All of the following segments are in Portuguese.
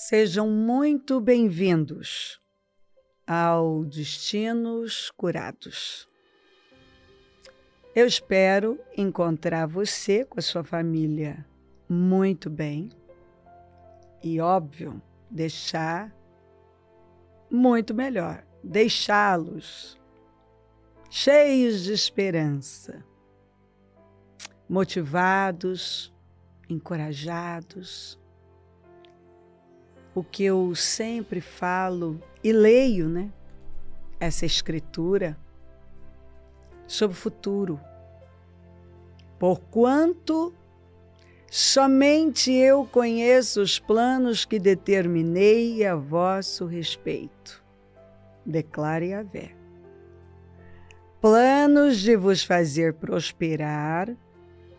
Sejam muito bem-vindos ao Destinos Curados. Eu espero encontrar você com a sua família muito bem e, óbvio, deixar muito melhor, deixá-los cheios de esperança, motivados, encorajados. O que eu sempre falo e leio, né? Essa escritura sobre o futuro. Porquanto somente eu conheço os planos que determinei a vosso respeito, declara Yahvé. Planos de vos fazer prosperar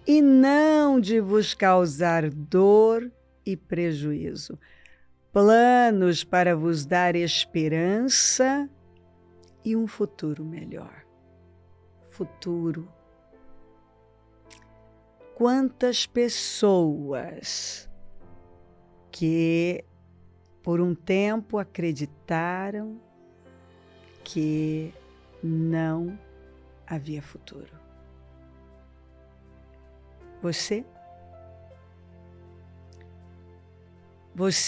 e não de vos causar dor e prejuízo. Planos para vos dar esperança e um futuro melhor. Futuro. Quantas pessoas que por um tempo acreditaram que não havia futuro. Você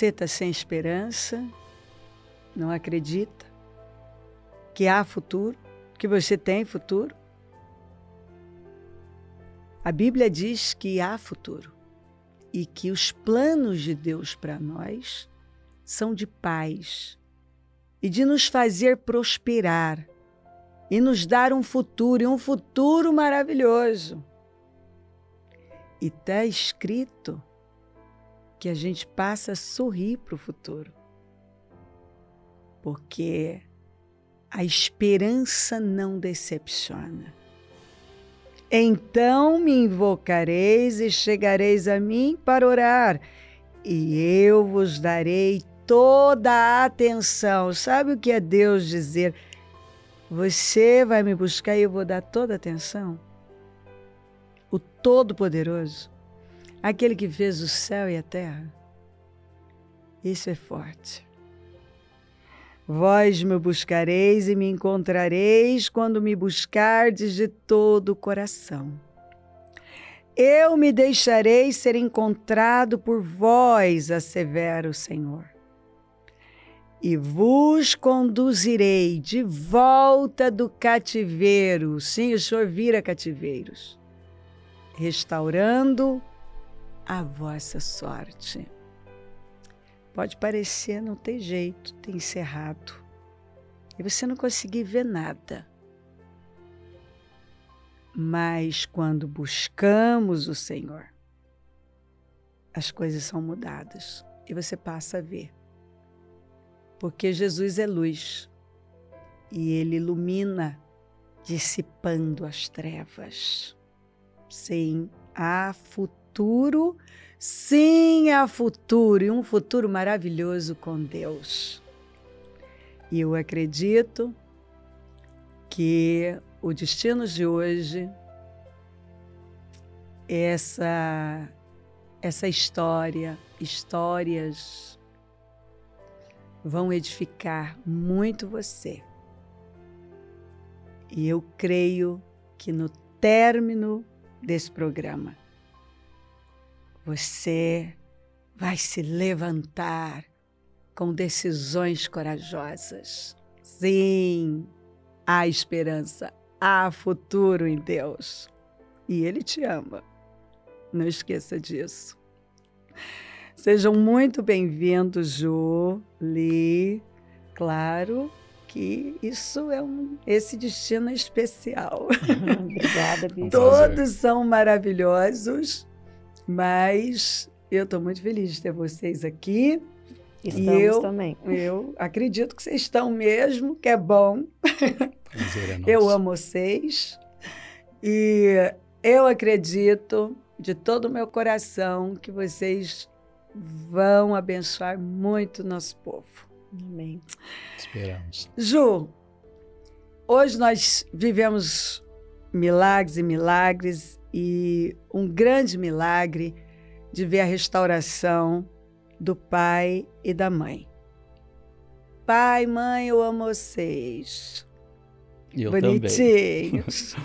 está sem esperança, não acredita que há futuro, que você tem futuro? A Bíblia diz que há futuro e que os planos de Deus para nós são de paz e de nos fazer prosperar e nos dar um futuro, e um futuro maravilhoso. E está escrito que a gente passa a sorrir para o futuro, porque a esperança não decepciona. Então me invocareis e chegareis a mim para orar, e eu vos darei toda a atenção. Sabe o que é Deus dizer? Você vai me buscar e eu vou dar toda a atenção? O Todo-Poderoso, aquele que fez o céu e a terra. Isso é forte. Vós me buscareis e me encontrareis quando me buscardes de todo o coração. Eu me deixarei ser encontrado por vós, assevera o Senhor. E vos conduzirei de volta do cativeiro. Sim, o Senhor vira cativeiros, restaurando a vossa sorte. Pode parecer, não tem jeito, tem encerrado. E você não conseguir ver nada. Mas quando buscamos o Senhor, as coisas são mudadas e você passa a ver. Porque Jesus é luz e Ele ilumina, dissipando as trevas. Sim, há futuro. Sim, há futuro, e um futuro maravilhoso com Deus. E eu acredito que o destino de hoje, essa histórias vão edificar muito você. E eu creio que no término desse programa, você vai se levantar com decisões corajosas. Sim, há esperança, há futuro em Deus. E Ele te ama. Não esqueça disso. Sejam muito bem-vindos, Ju, Li. Claro que esse destino é especial. Obrigada, Bia. Todos são maravilhosos. Mas eu estou muito feliz de ter vocês aqui. Estamos também. Eu acredito que vocês estão mesmo, que é bom. Prazer é nosso. Eu amo vocês. E eu acredito de todo o meu coração que vocês vão abençoar muito o nosso povo. Amém. Esperamos. Ju, hoje nós vivemos milagres e milagres, e um grande milagre de ver a restauração do pai e da mãe. Pai, mãe, eu amo vocês. Eu Bonitinhos.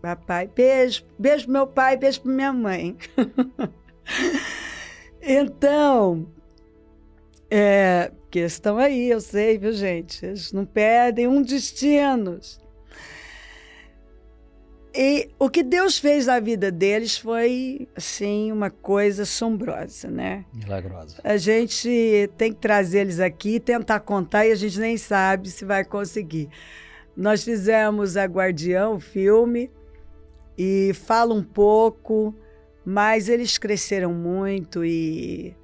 Papai, beijo pro meu pai, beijo pra minha mãe. Então, porque estão aí, eu sei, viu, gente? Eles não perdem um destino. E o que Deus fez na vida deles foi, assim, uma coisa assombrosa, né? Milagrosa. A gente tem que trazer eles aqui, tentar contar, e a gente nem sabe se vai conseguir. Nós fizemos A Guardiã, o filme, e fala um pouco, mas eles cresceram muito e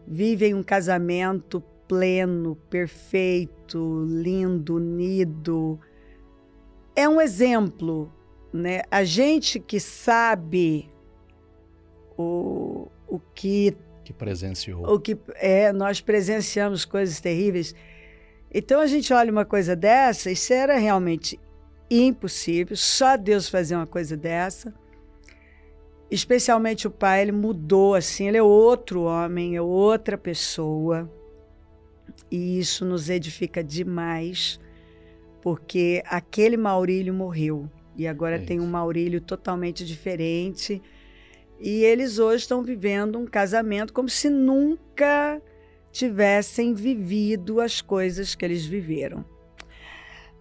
vivem um casamento pleno, perfeito, lindo, unido. É um exemplo, né? A gente que sabe o que presenciou. Nós presenciamos coisas terríveis. Então a gente olha uma coisa dessa, isso era realmente impossível, só Deus fazer uma coisa dessa. Especialmente o pai, ele mudou assim, ele é outro homem, é outra pessoa. E isso nos edifica demais, porque aquele Maurílio morreu. E agora tem um Maurílio totalmente diferente. E eles hoje estão vivendo um casamento como se nunca tivessem vivido as coisas que eles viveram.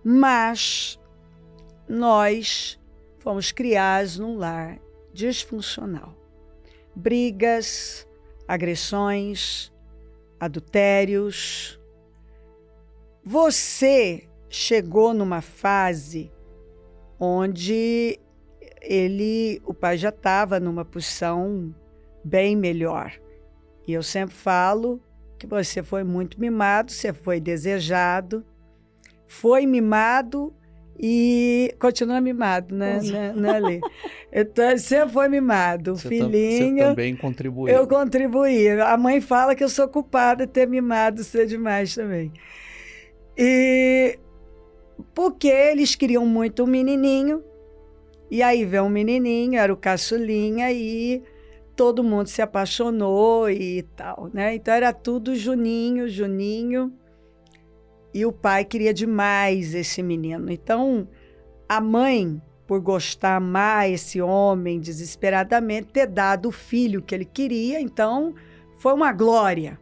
Mas nós fomos criados num lar disfuncional. Brigas, agressões, adultérios. Você chegou numa fase onde o pai já estava numa posição bem melhor. E eu sempre falo que você foi muito mimado, você foi desejado, foi mimado e continua mimado, né, Lê? Então, você foi mimado, filhinho. Você também contribuiu. Eu contribuí. A mãe fala que eu sou culpada de ter mimado você demais também. E porque eles queriam muito um menininho, e aí veio um menininho, era o caçulinha, e todo mundo se apaixonou e tal, né? Então era tudo Juninho, e o pai queria demais esse menino. Então a mãe, por gostar, amar esse homem desesperadamente, ter dado o filho que ele queria, então foi uma glória.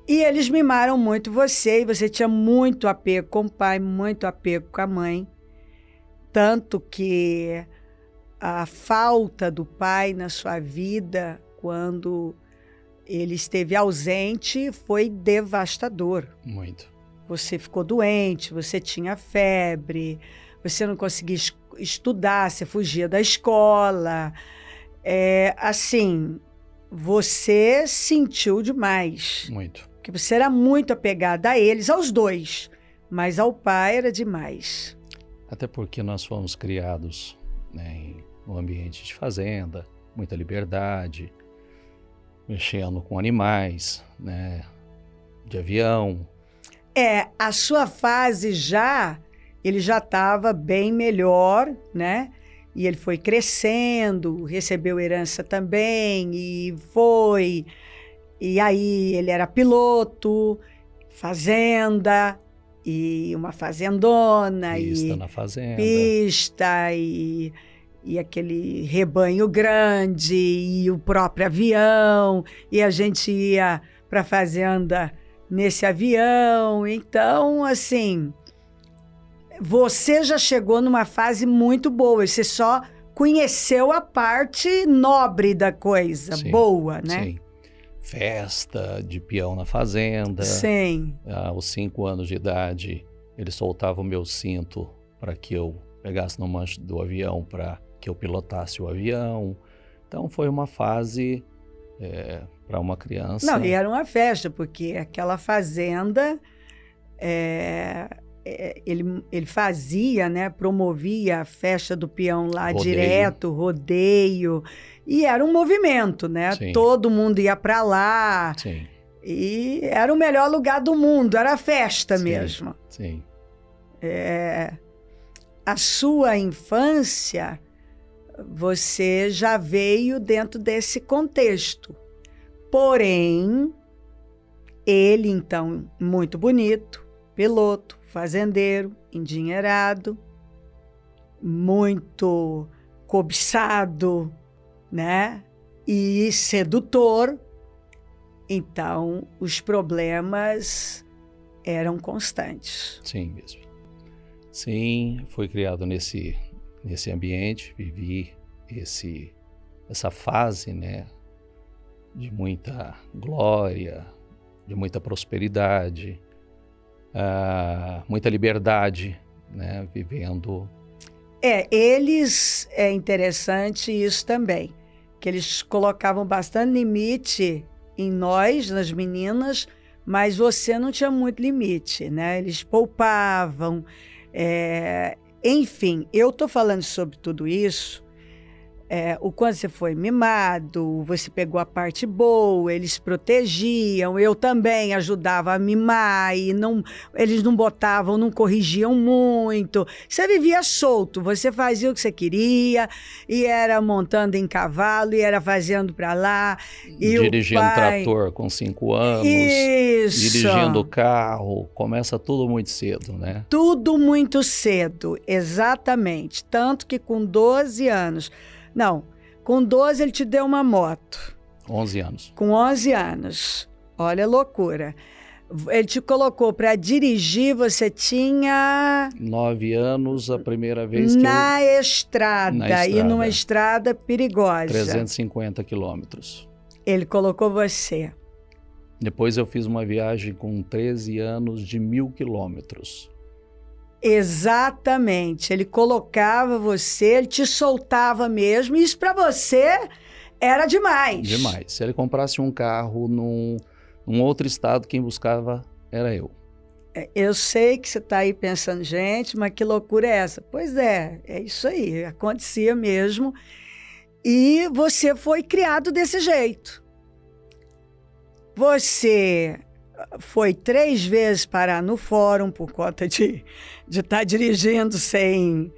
E eles mimaram muito você, e você tinha muito apego com o pai, muito apego com a mãe. Tanto que a falta do pai na sua vida, quando ele esteve ausente, foi devastador. Muito. Você ficou doente, você tinha febre, você não conseguia estudar, você fugia da escola. Assim, você sentiu demais. Muito. Porque você era muito apegada a eles, aos dois, mas ao pai era demais. Até porque nós fomos criados, né, em um ambiente de fazenda, muita liberdade, mexendo com animais, né, de avião. A sua fase ele já estava bem melhor, né? E ele foi crescendo, recebeu herança também, e aí ele era piloto, fazenda, e uma fazendona, Pista na fazenda. Pista, e aquele rebanho grande, e o próprio avião, e a gente ia para a fazenda nesse avião. Então, assim, você já chegou numa fase muito boa, você só conheceu a parte nobre da coisa, Sim, boa, né? Sim. Festa de peão na fazenda. Sim. Aos 5 anos de idade, ele soltava o meu cinto para que eu pegasse no manche do avião, para que eu pilotasse o avião. Então, foi uma fase para uma criança. Não, e era uma festa, porque aquela fazenda, ele fazia, né, promovia a festa do peão lá direto, rodeio, e era um movimento, né? Sim. Todo mundo ia para lá. Sim. E era o melhor lugar do mundo, era festa mesmo. Sim. A sua infância, você já veio dentro desse contexto. Porém, ele, então, muito bonito, piloto, fazendeiro, endinheirado, muito cobiçado, né? E sedutor. Então, os problemas eram constantes. Sim, mesmo. Sim, fui criado nesse ambiente, vivi essa fase, né, de muita glória, de muita prosperidade, muita liberdade, né, vivendo. É interessante isso também, que eles colocavam bastante limite em nós, nas meninas, mas você não tinha muito limite, né? Eles poupavam, enfim, eu estou falando sobre tudo isso, o quanto você foi mimado, você pegou a parte boa, eles protegiam, eu também ajudava a mimar, e eles não botavam, não corrigiam muito. Você vivia solto, você fazia o que você queria, e era montando em cavalo, e era fazendo para lá. E dirigindo trator com 5 anos, isso, dirigindo carro, começa tudo muito cedo, né? Tudo muito cedo, exatamente. Tanto que com 12 anos... Não, com 12 ele te deu uma moto. 11 anos. Com 11 anos. Olha a loucura. Ele te colocou para dirigir, você tinha... 9 anos, a primeira vez na estrada, e numa estrada perigosa. 350 quilômetros. Ele colocou você. Depois eu fiz uma viagem com 13 anos de 1.000 quilômetros. Exatamente, ele colocava você, ele te soltava mesmo, e isso para você era demais. Demais. Se ele comprasse um carro num outro estado, quem buscava era eu. Eu sei que você está aí pensando, gente, mas que loucura é essa? Pois é isso aí, acontecia mesmo, e você foi criado desse jeito. Você foi 3 vezes parar no fórum por conta de estar dirigindo sem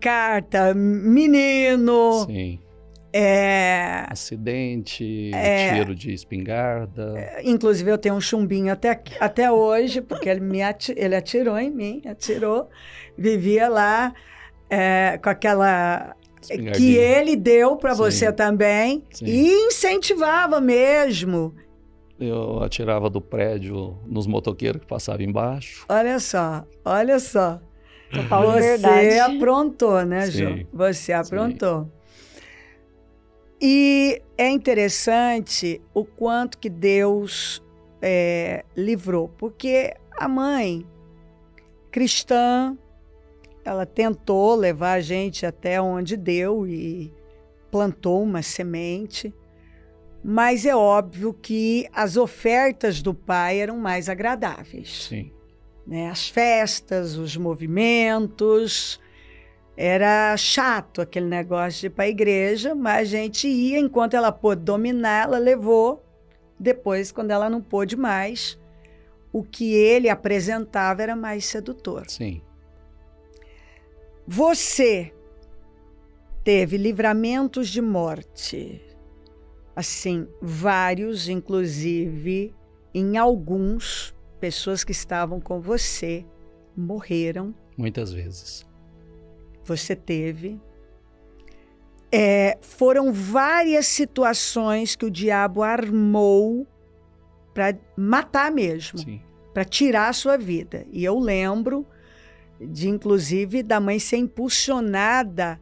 carta, menino. Sim. Acidente, tiro de espingarda. Inclusive eu tenho um chumbinho até hoje, porque ele atirou em mim, vivia lá com aquela que ele deu para você também. Sim. E incentivava mesmo. Eu atirava do prédio nos motoqueiros que passavam embaixo. Olha só. Total verdade. Você aprontou, né, Sim. Jô? Você aprontou. Sim. E é interessante o quanto que Deus livrou, porque a mãe cristã, ela tentou levar a gente até onde deu e plantou uma semente. Mas é óbvio que as ofertas do pai eram mais agradáveis. Sim. Né? As festas, os movimentos, era chato aquele negócio de ir para a igreja, mas a gente ia enquanto ela pôde dominar, ela levou. Depois, quando ela não pôde mais, o que ele apresentava era mais sedutor. Sim. Você teve livramentos de morte. Assim, vários, inclusive, em alguns, pessoas que estavam com você morreram. Muitas vezes. Você teve. Foram várias situações que o diabo armou para matar mesmo, para tirar a sua vida. E eu lembro inclusive, da mãe ser impulsionada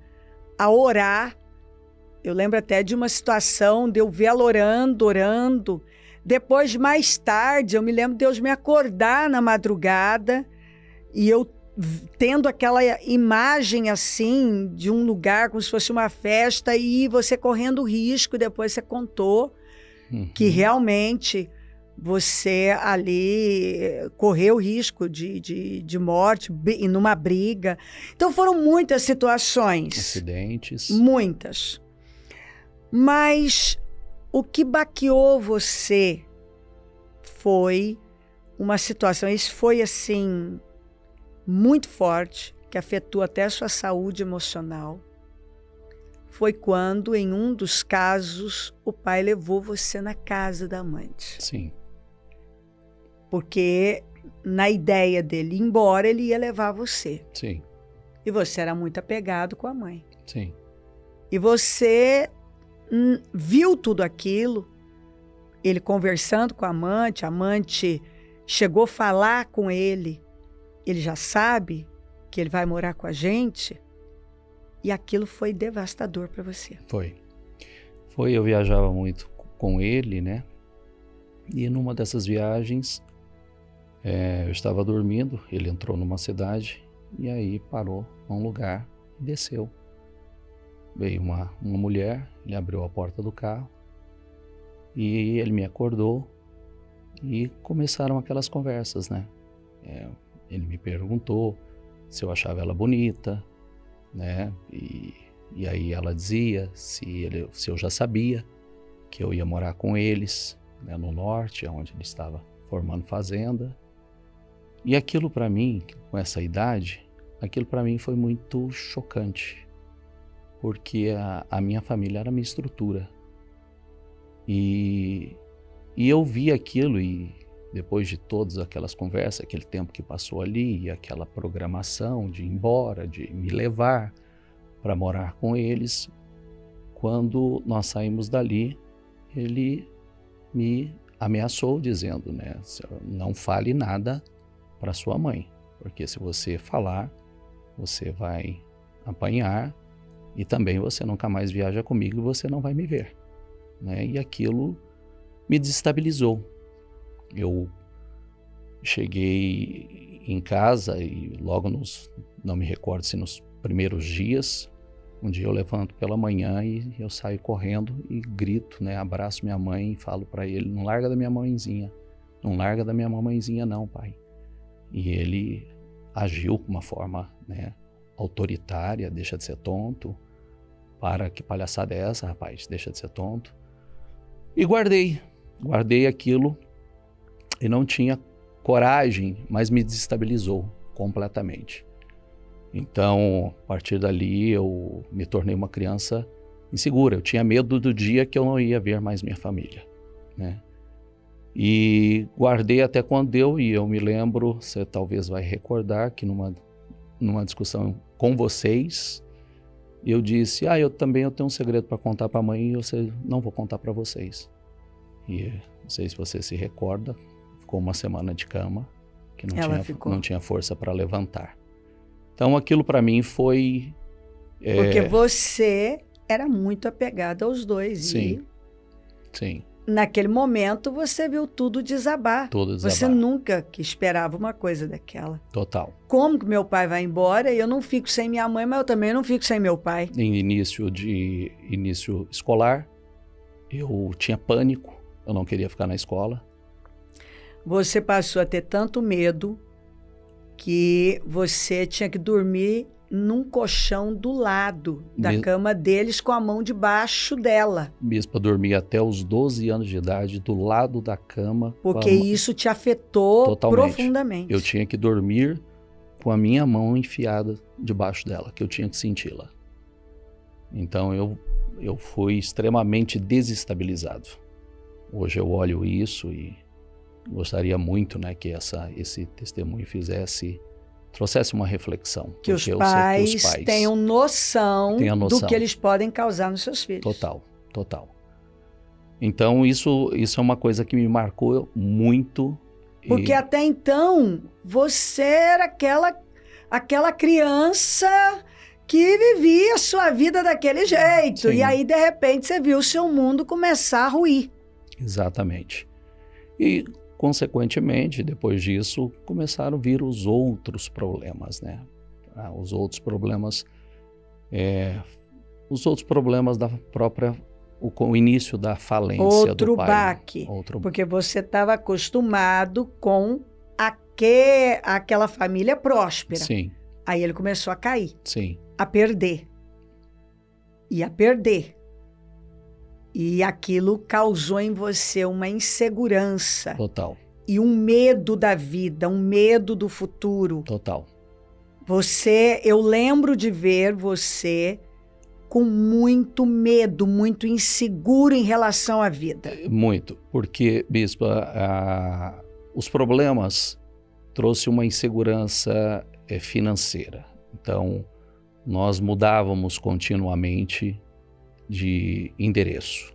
a orar. Eu lembro até de uma situação de eu ver ela orando. Depois, mais tarde, eu me lembro de Deus me acordar na madrugada e eu tendo aquela imagem assim de um lugar como se fosse uma festa e você correndo risco. Depois você contou que realmente você ali correu risco de morte e numa briga. Então foram muitas situações. Acidentes. Muitas. Mas o que baqueou você foi uma situação, isso foi assim, muito forte, que afetou até a sua saúde emocional. foi quando, em um dos casos, o pai levou você na casa da amante. Sim, Porque na ideia dele ir embora, ele ia levar você. sim, E você era muito apegado com a mãe. sim, E você viu tudo aquilo, ele conversando com a amante chegou a falar com ele já sabe que ele vai morar com a gente, e aquilo foi devastador para você. foi. Eu viajava muito com ele, né? E numa dessas viagens, eu estava dormindo, ele entrou numa cidade e aí parou num lugar e desceu. Veio uma mulher, ele abriu a porta do carro e ele me acordou e começaram aquelas conversas, né? Ele me perguntou se eu achava ela bonita, né? E aí ela dizia se eu já sabia que eu ia morar com eles, né, no norte, onde ele estava formando fazenda. E aquilo para mim, com essa idade, aquilo para mim foi muito chocante, porque a minha família era a minha estrutura. E eu vi aquilo e depois de todas aquelas conversas, aquele tempo que passou ali, e aquela programação de ir embora, de me levar para morar com eles, quando nós saímos dali, ele me ameaçou dizendo, né, não fale nada para sua mãe, porque se você falar, você vai apanhar e também você nunca mais viaja comigo e você não vai me ver, né? E aquilo me desestabilizou. Eu cheguei em casa e logo não me recordo se nos primeiros dias, um dia eu levanto pela manhã e eu saio correndo e grito, né, abraço minha mãe e falo para ele, não larga da minha mãezinha, não larga da minha mamãezinha não, pai. E ele agiu com uma forma, né, autoritária, deixa de ser tonto, para que palhaçada é essa, rapaz, deixa de ser tonto. E guardei aquilo e não tinha coragem, mas me desestabilizou completamente. Então, a partir dali, eu me tornei uma criança insegura. Eu tinha medo do dia que eu não ia ver mais minha família, né? E guardei até quando deu, e eu me lembro, você talvez vai recordar, que numa discussão com vocês, eu disse, eu tenho um segredo para contar para a mãe e eu não vou contar para vocês. E não sei se você se recorda, ficou uma semana de cama, que não tinha força para levantar. Então aquilo para mim foi... Porque você era muito apegada aos dois. Sim, sim. Naquele momento você viu tudo desabar. Tudo desabar. Você nunca que esperava uma coisa daquela. Total. Como que meu pai vai embora e eu não fico sem minha mãe, mas eu também não fico sem meu pai. Em início escolar, eu tinha pânico, eu não queria ficar na escola. Você passou a ter tanto medo que você tinha que dormir num colchão do lado da cama deles com a mão debaixo dela. Mesmo para dormir até os 12 anos de idade do lado da cama. Porque isso te afetou totalmente. Profundamente. Eu tinha que dormir com a minha mão enfiada debaixo dela, que eu tinha que senti-la. Então eu fui extremamente desestabilizado. Hoje eu olho isso e gostaria muito, né, que esse testemunho trouxesse uma reflexão. Que os pais tenham noção do que eles podem causar nos seus filhos. Total. Então isso é uma coisa que me marcou muito. Porque até então você era aquela criança que vivia a sua vida daquele jeito. Sim. E aí, de repente, você viu o seu mundo começar a ruir. Exatamente. E, consequentemente, depois disso, começaram a vir os outros problemas, né? Os outros problemas da própria... O início da falência do pai. Baque, porque você estava acostumado com aquela família próspera. Sim. Aí ele começou a cair. Sim. A perder. E aquilo causou em você uma insegurança. Total. E um medo da vida, um medo do futuro. Total. Eu lembro de ver você com muito medo, muito inseguro em relação à vida. Muito, porque, bispa, os problemas trouxe uma insegurança financeira. Então, nós mudávamos continuamente de endereço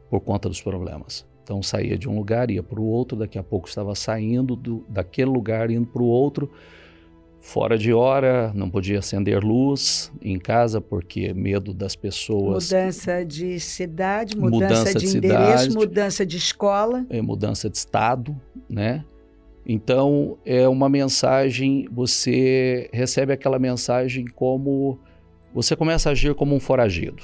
por conta dos problemas. Então, saía de um lugar, ia para o outro, daqui a pouco estava saindo daquele lugar, indo para o outro, fora de hora, não podia acender luz em casa, porque medo das pessoas... Mudança de cidade, mudança de endereço, mudança de escola. Mudança de estado, né? Então, é uma mensagem, você recebe aquela mensagem como... Você começa a agir como um foragido.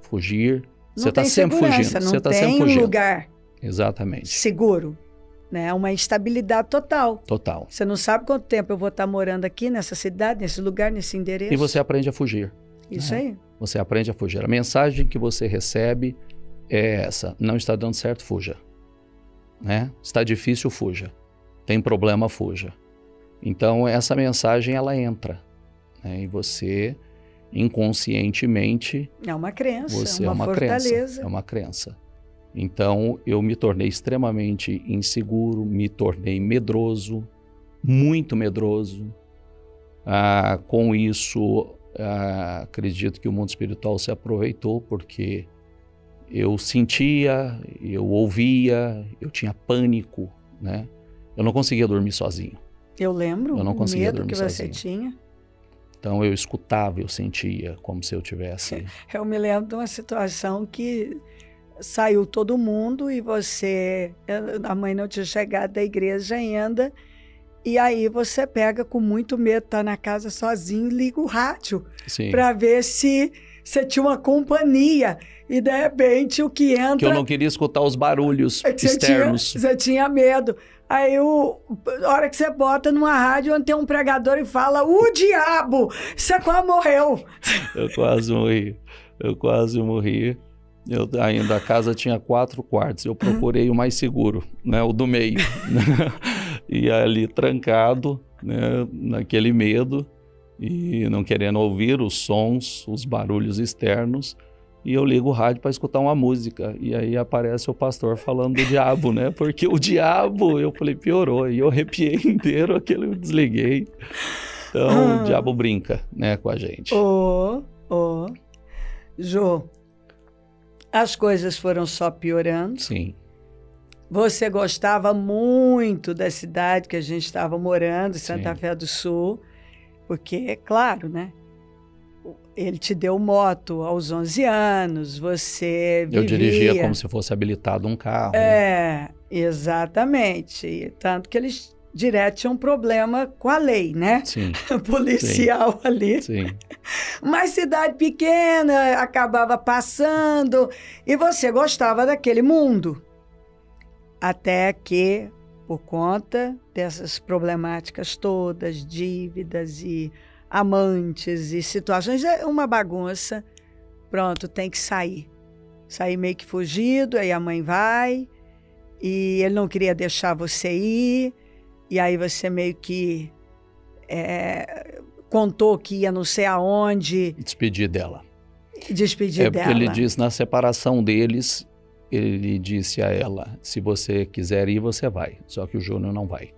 Fugir, você está sempre fugindo. Não tem um lugar Exatamente. seguro. Né? Uma instabilidade total. Total. Você não sabe quanto tempo eu vou estar morando aqui, nessa cidade, nesse lugar, nesse endereço. E você aprende a fugir. Isso aí. Você aprende a fugir. A mensagem que você recebe é essa. Não está dando certo, fuja. Né? Está difícil, fuja. Tem problema, fuja. Então, essa mensagem, ela entra. Né? E você, inconscientemente... É uma crença, você uma fortaleza. Crença, é uma crença. Então, eu me tornei extremamente inseguro, me tornei medroso, muito medroso. Com isso, acredito que o mundo espiritual se aproveitou, porque eu sentia, eu ouvia, eu tinha pânico, né? Eu não conseguia dormir sozinho. Eu lembro eu não conseguia o medo dormir que sozinho. você tinha. Então, eu escutava, eu sentia como se eu tivesse... Eu me lembro de uma situação que... Saiu todo mundo e a mãe não tinha chegado da igreja ainda, e aí você pega com muito medo, tá na casa sozinho, liga o rádio para ver se você tinha uma companhia, e de repente o que entra... Que eu não queria escutar os barulhos externos. Você tinha medo. Aí, a hora que você bota numa rádio onde tem um pregador e fala, o diabo, você quase morreu. Eu quase morri. Ainda a casa tinha 4 quartos, eu procurei o mais seguro, né, o do meio, e ali trancado, né, naquele medo, e não querendo ouvir os sons, os barulhos externos, e eu ligo o rádio para escutar uma música, e aí aparece o pastor falando do diabo, né, porque o diabo, eu falei, piorou, e eu arrepiei inteiro, aquele eu desliguei. Então, o diabo brinca, né, com a gente. Jô, as coisas foram só piorando. Sim. Você gostava muito da cidade que a gente estava morando, Santa Fé do Sul, porque, claro, né? Ele te deu moto aos 11 anos, você vivia... Eu dirigia como se fosse habilitado um carro. Exatamente. Tanto que eles direto tinham um problema com a lei, né? Sim. Policial ali. Sim. Mas cidade pequena, acabava passando, e você gostava daquele mundo. Até que, por conta dessas problemáticas todas, dívidas e amantes e situações, é uma bagunça. Pronto, tem que sair. Sair meio que fugido, aí a mãe vai, e ele não queria deixar você ir, e aí você meio que contou que ia não sei aonde. Despedir dela. Despedir dela. Porque ele disse, na separação deles, ele disse a ela, se você quiser ir, você vai. Só que o Júnior não vai.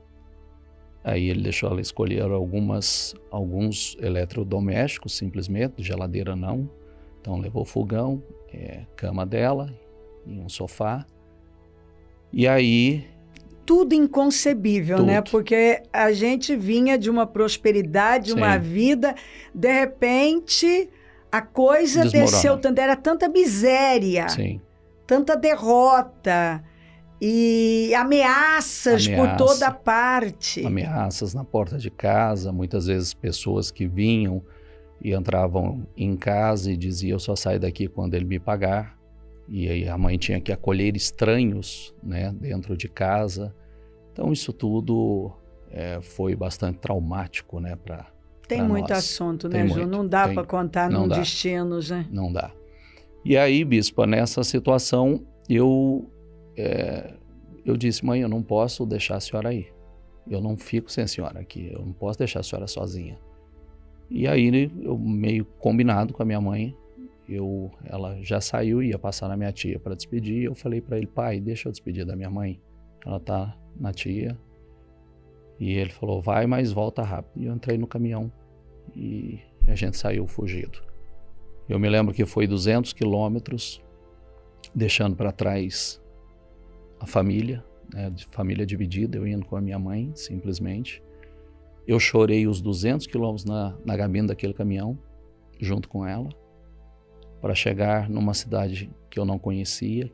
Aí ele deixou ela escolher alguns eletrodomésticos, simplesmente, geladeira não. Então levou fogão, cama dela e um sofá. E aí... Tudo inconcebível, tudo. Né? Porque a gente vinha de uma prosperidade, uma vida, de repente a coisa desceu tanto, era tanta miséria, tanta derrota e ameaças por toda parte. Ameaças na porta de casa, muitas vezes pessoas que vinham e entravam em casa e diziam, eu só saio daqui quando ele me pagar. E aí a mãe tinha que acolher estranhos, né, dentro de casa. Então isso tudo foi bastante traumático, né, para Tem muito nós. Assunto, né, Ju? Não dá para contar num destino, né? Não dá. E aí, bispa, nessa situação, eu disse, mãe, eu não posso deixar a senhora ir. Eu não fico sem a senhora aqui, eu não posso deixar a senhora sozinha. E aí, eu meio combinado com a minha mãe, ela já saiu, ia passar na minha tia para despedir. Eu falei para ele: pai, deixa eu despedir da minha mãe. Ela tá na tia. E ele falou: vai, mas volta rápido. E eu entrei no caminhão e a gente saiu fugido. Eu me lembro que foi 200 quilômetros, deixando para trás a família, né, família dividida, eu indo com a minha mãe, simplesmente. Eu chorei os 200 quilômetros na cabine daquele caminhão, junto com ela, para chegar numa cidade que eu não conhecia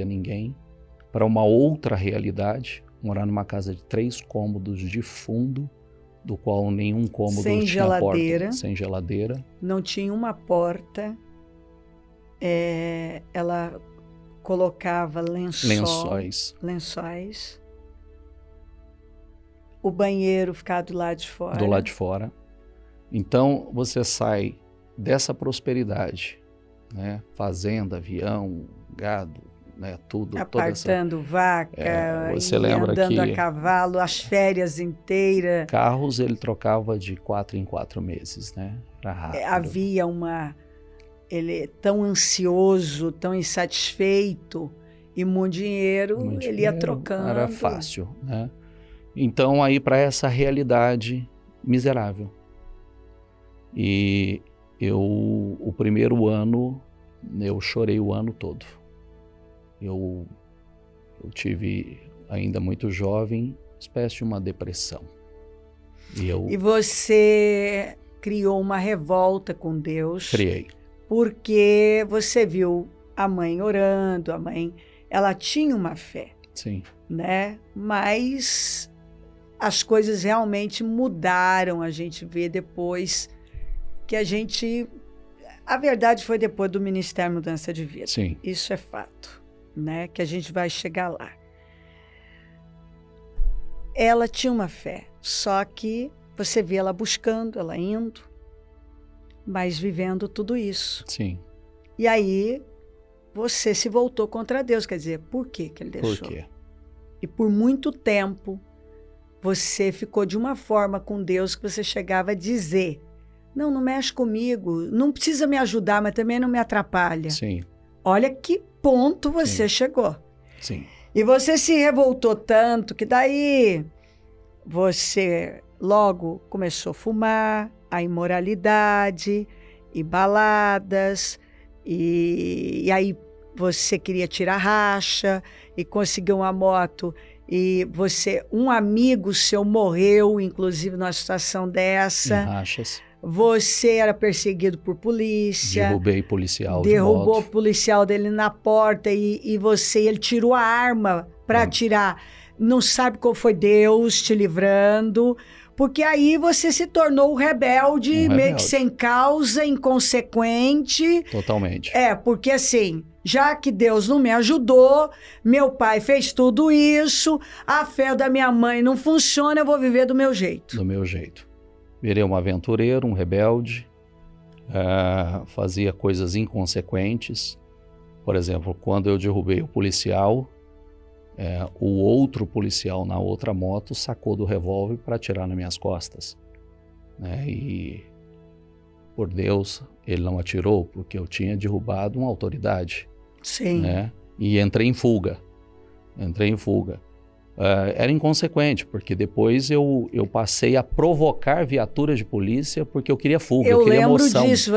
ninguém, para uma outra realidade, morar numa casa de 3 cômodos de fundo, do qual nenhum cômodo sem tinha geladeira, porta, sem geladeira. Não tinha uma porta. Ela colocava lençóis. O banheiro ficava do lado de fora. Do lado de fora. Então, você sai dessa prosperidade, né? Fazenda, avião, gado, né? Tudo. Apartando vaca, você lembra andando que a cavalo, as férias inteiras. Carros ele trocava de 4 em 4 meses, né? Era rápido. Havia ele tão ansioso, tão insatisfeito, e muito dinheiro, ele ia trocando. Era fácil, né? Então, aí para essa realidade miserável. E o primeiro ano, eu chorei o ano todo. Eu tive, ainda muito jovem, espécie de uma depressão. E você criou uma revolta com Deus. Criei. Porque você viu a mãe orando, ela tinha uma fé. Sim. Né? Mas as coisas realmente mudaram, a gente vê depois que a verdade foi depois do Ministério Mudança de Vida. Sim. Isso é fato, né? Que a gente vai chegar lá. Ela tinha uma fé, só que você vê ela buscando, ela indo, mas vivendo tudo isso. Sim. E aí você se voltou contra Deus, quer dizer, por que ele deixou? Por quê? E por muito tempo você ficou de uma forma com Deus que você chegava a dizer: não mexe comigo, não precisa me ajudar, mas também não me atrapalha. Sim. Olha que ponto você chegou. Sim. E você se revoltou tanto que daí você logo começou a fumar, a imoralidade, e baladas, e aí você queria tirar racha, e conseguiu uma moto, e um amigo seu morreu, inclusive numa situação dessa. Em rachas. Você era perseguido por polícia. Derrubei policial derrubou o policial dele na porta, e ele tirou a arma para atirar. Não sabe qual foi Deus te livrando, porque aí você se tornou um rebelde, meio que sem causa, inconsequente. Totalmente. Porque assim, já que Deus não me ajudou, meu pai fez tudo isso, a fé da minha mãe não funciona, eu vou viver do meu jeito. Do meu jeito. Virei um aventureiro, um rebelde, fazia coisas inconsequentes. Por exemplo, quando eu derrubei o policial, o outro policial na outra moto sacou do revólver para atirar nas minhas costas, né? E por Deus ele não atirou, porque eu tinha derrubado uma autoridade. Sim. Né? E entrei em fuga. Era inconsequente, porque depois eu passei a provocar viaturas de polícia porque eu queria fuga, eu queria emoção. Eu lembro disso,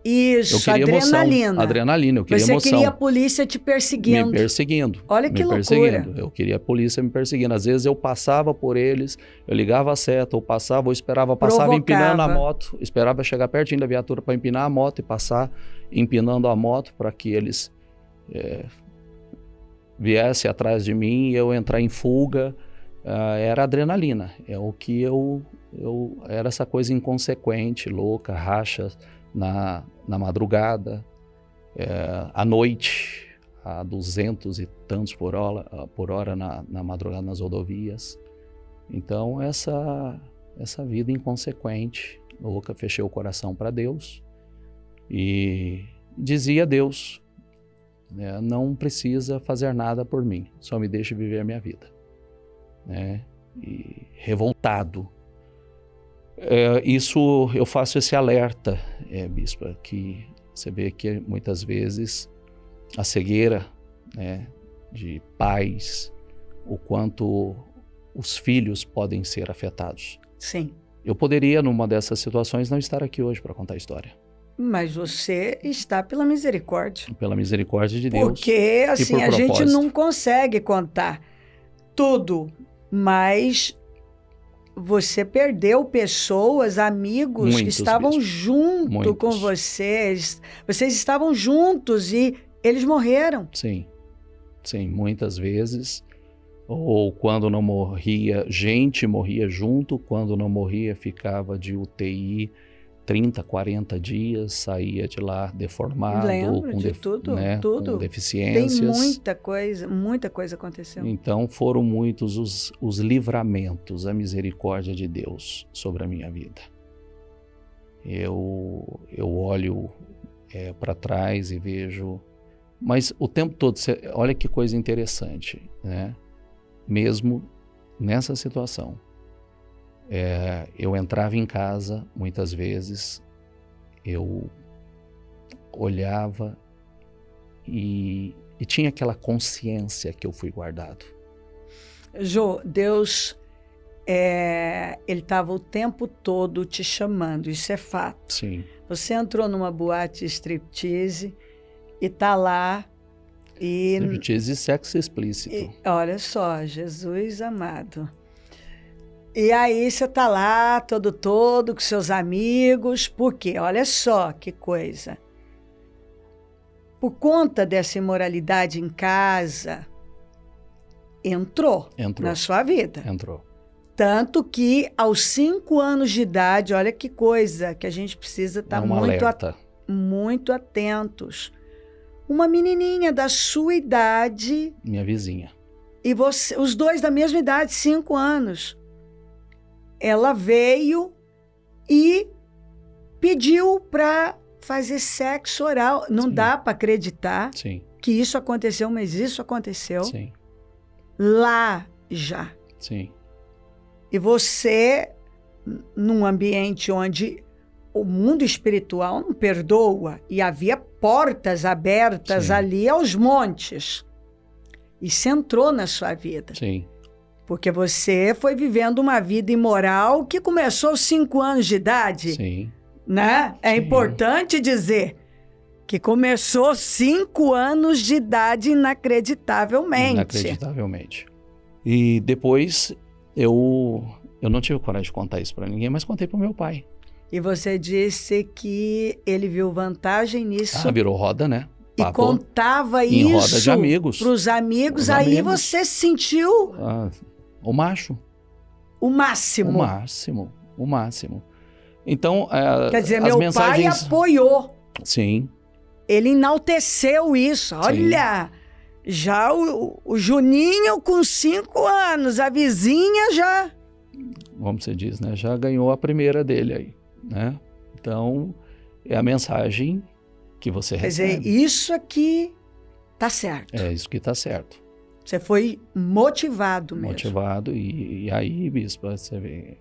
Isso, adrenalina. Adrenalina, eu queria emoção. Você queria a polícia te perseguindo. Me perseguindo. Olha que loucura. Eu queria a polícia me perseguindo. Às vezes eu passava por eles, eu ligava a seta, ou esperava, passava empinando a moto, esperava chegar pertinho da viatura para empinar a moto e passar empinando a moto para que eles viessem atrás de mim e eu entrar em fuga. Era adrenalina. É o que era essa coisa inconsequente, louca, rachas na madrugada, à noite, a 200 e tantos por hora na madrugada nas rodovias. Então essa vida inconsequente, louca, fechei o coração para Deus e dizia a Deus, não precisa fazer nada por mim, só me deixe viver a minha vida. E revoltado, Isso, eu faço esse alerta, bispa, que você vê que muitas vezes a cegueira, né, de pais, o quanto os filhos podem ser afetados. Sim. Eu poderia, numa dessas situações, não estar aqui hoje para contar a história. Mas você está pela misericórdia. Pela misericórdia de Deus. Porque, assim, por a gente propósito. não consegue contar tudo, mas você perdeu pessoas, amigos que Muitos, estavam bispo. junto Muitos. com vocês. Vocês estavam juntos e eles morreram. Sim, sim, muitas vezes. Ou quando não morria, gente morria junto, quando não morria ficava de UTI 30, 40 dias, saía de lá deformado, Lembro com, de tudo, né, tudo. com Tem deficiências. muita coisa aconteceu. Então foram muitos os livramentos, a misericórdia de Deus sobre a minha vida. Eu olho para trás e vejo, mas o tempo todo, olha que coisa interessante, né? Mesmo nessa situação, eu entrava em casa muitas vezes, eu olhava e tinha aquela consciência que eu fui guardado. Jô, Deus, ele estava o tempo todo te chamando, isso é fato. Sim. Você entrou numa boate striptease e está lá e... Striptease e sexo explícito. Olha só, Jesus amado. E aí você está lá, todo com seus amigos, porque olha só que coisa. Por conta dessa imoralidade em casa, entrou na sua vida. Entrou. Tanto que aos 5 anos de idade, olha que coisa que a gente precisa estar muito atentos. Uma menininha da sua idade... Minha vizinha. E você, os dois da mesma idade, 5 anos. Ela veio e pediu para fazer sexo oral. Não dá para acreditar que isso aconteceu, mas isso aconteceu. Sim. Lá já. Sim. E você, num ambiente onde o mundo espiritual não perdoa e havia portas abertas ali aos montes. Isso entrou na sua vida. Sim. Porque você foi vivendo uma vida imoral que começou aos 5 anos de idade. Sim. Né? É importante dizer que começou 5 anos de idade inacreditavelmente. Inacreditavelmente. E depois eu não tive coragem de contar isso para ninguém, mas contei para o meu pai. E você disse que ele viu vantagem nisso. Virou roda, né? E contava em isso roda de amigos. Para os amigos. Aí você sentiu... o macho. O máximo. O máximo. Então, quer dizer, as meu mensagens... pai apoiou. Sim. Ele enalteceu isso. Olha, já o Juninho com 5 anos, a vizinha já... Como você diz, né? Já ganhou a primeira dele aí, né? Então, é a mensagem que você recebe. Quer dizer, isso aqui tá certo. É isso que tá certo. Você foi motivado mesmo. Motivado e aí, bispo, você vê,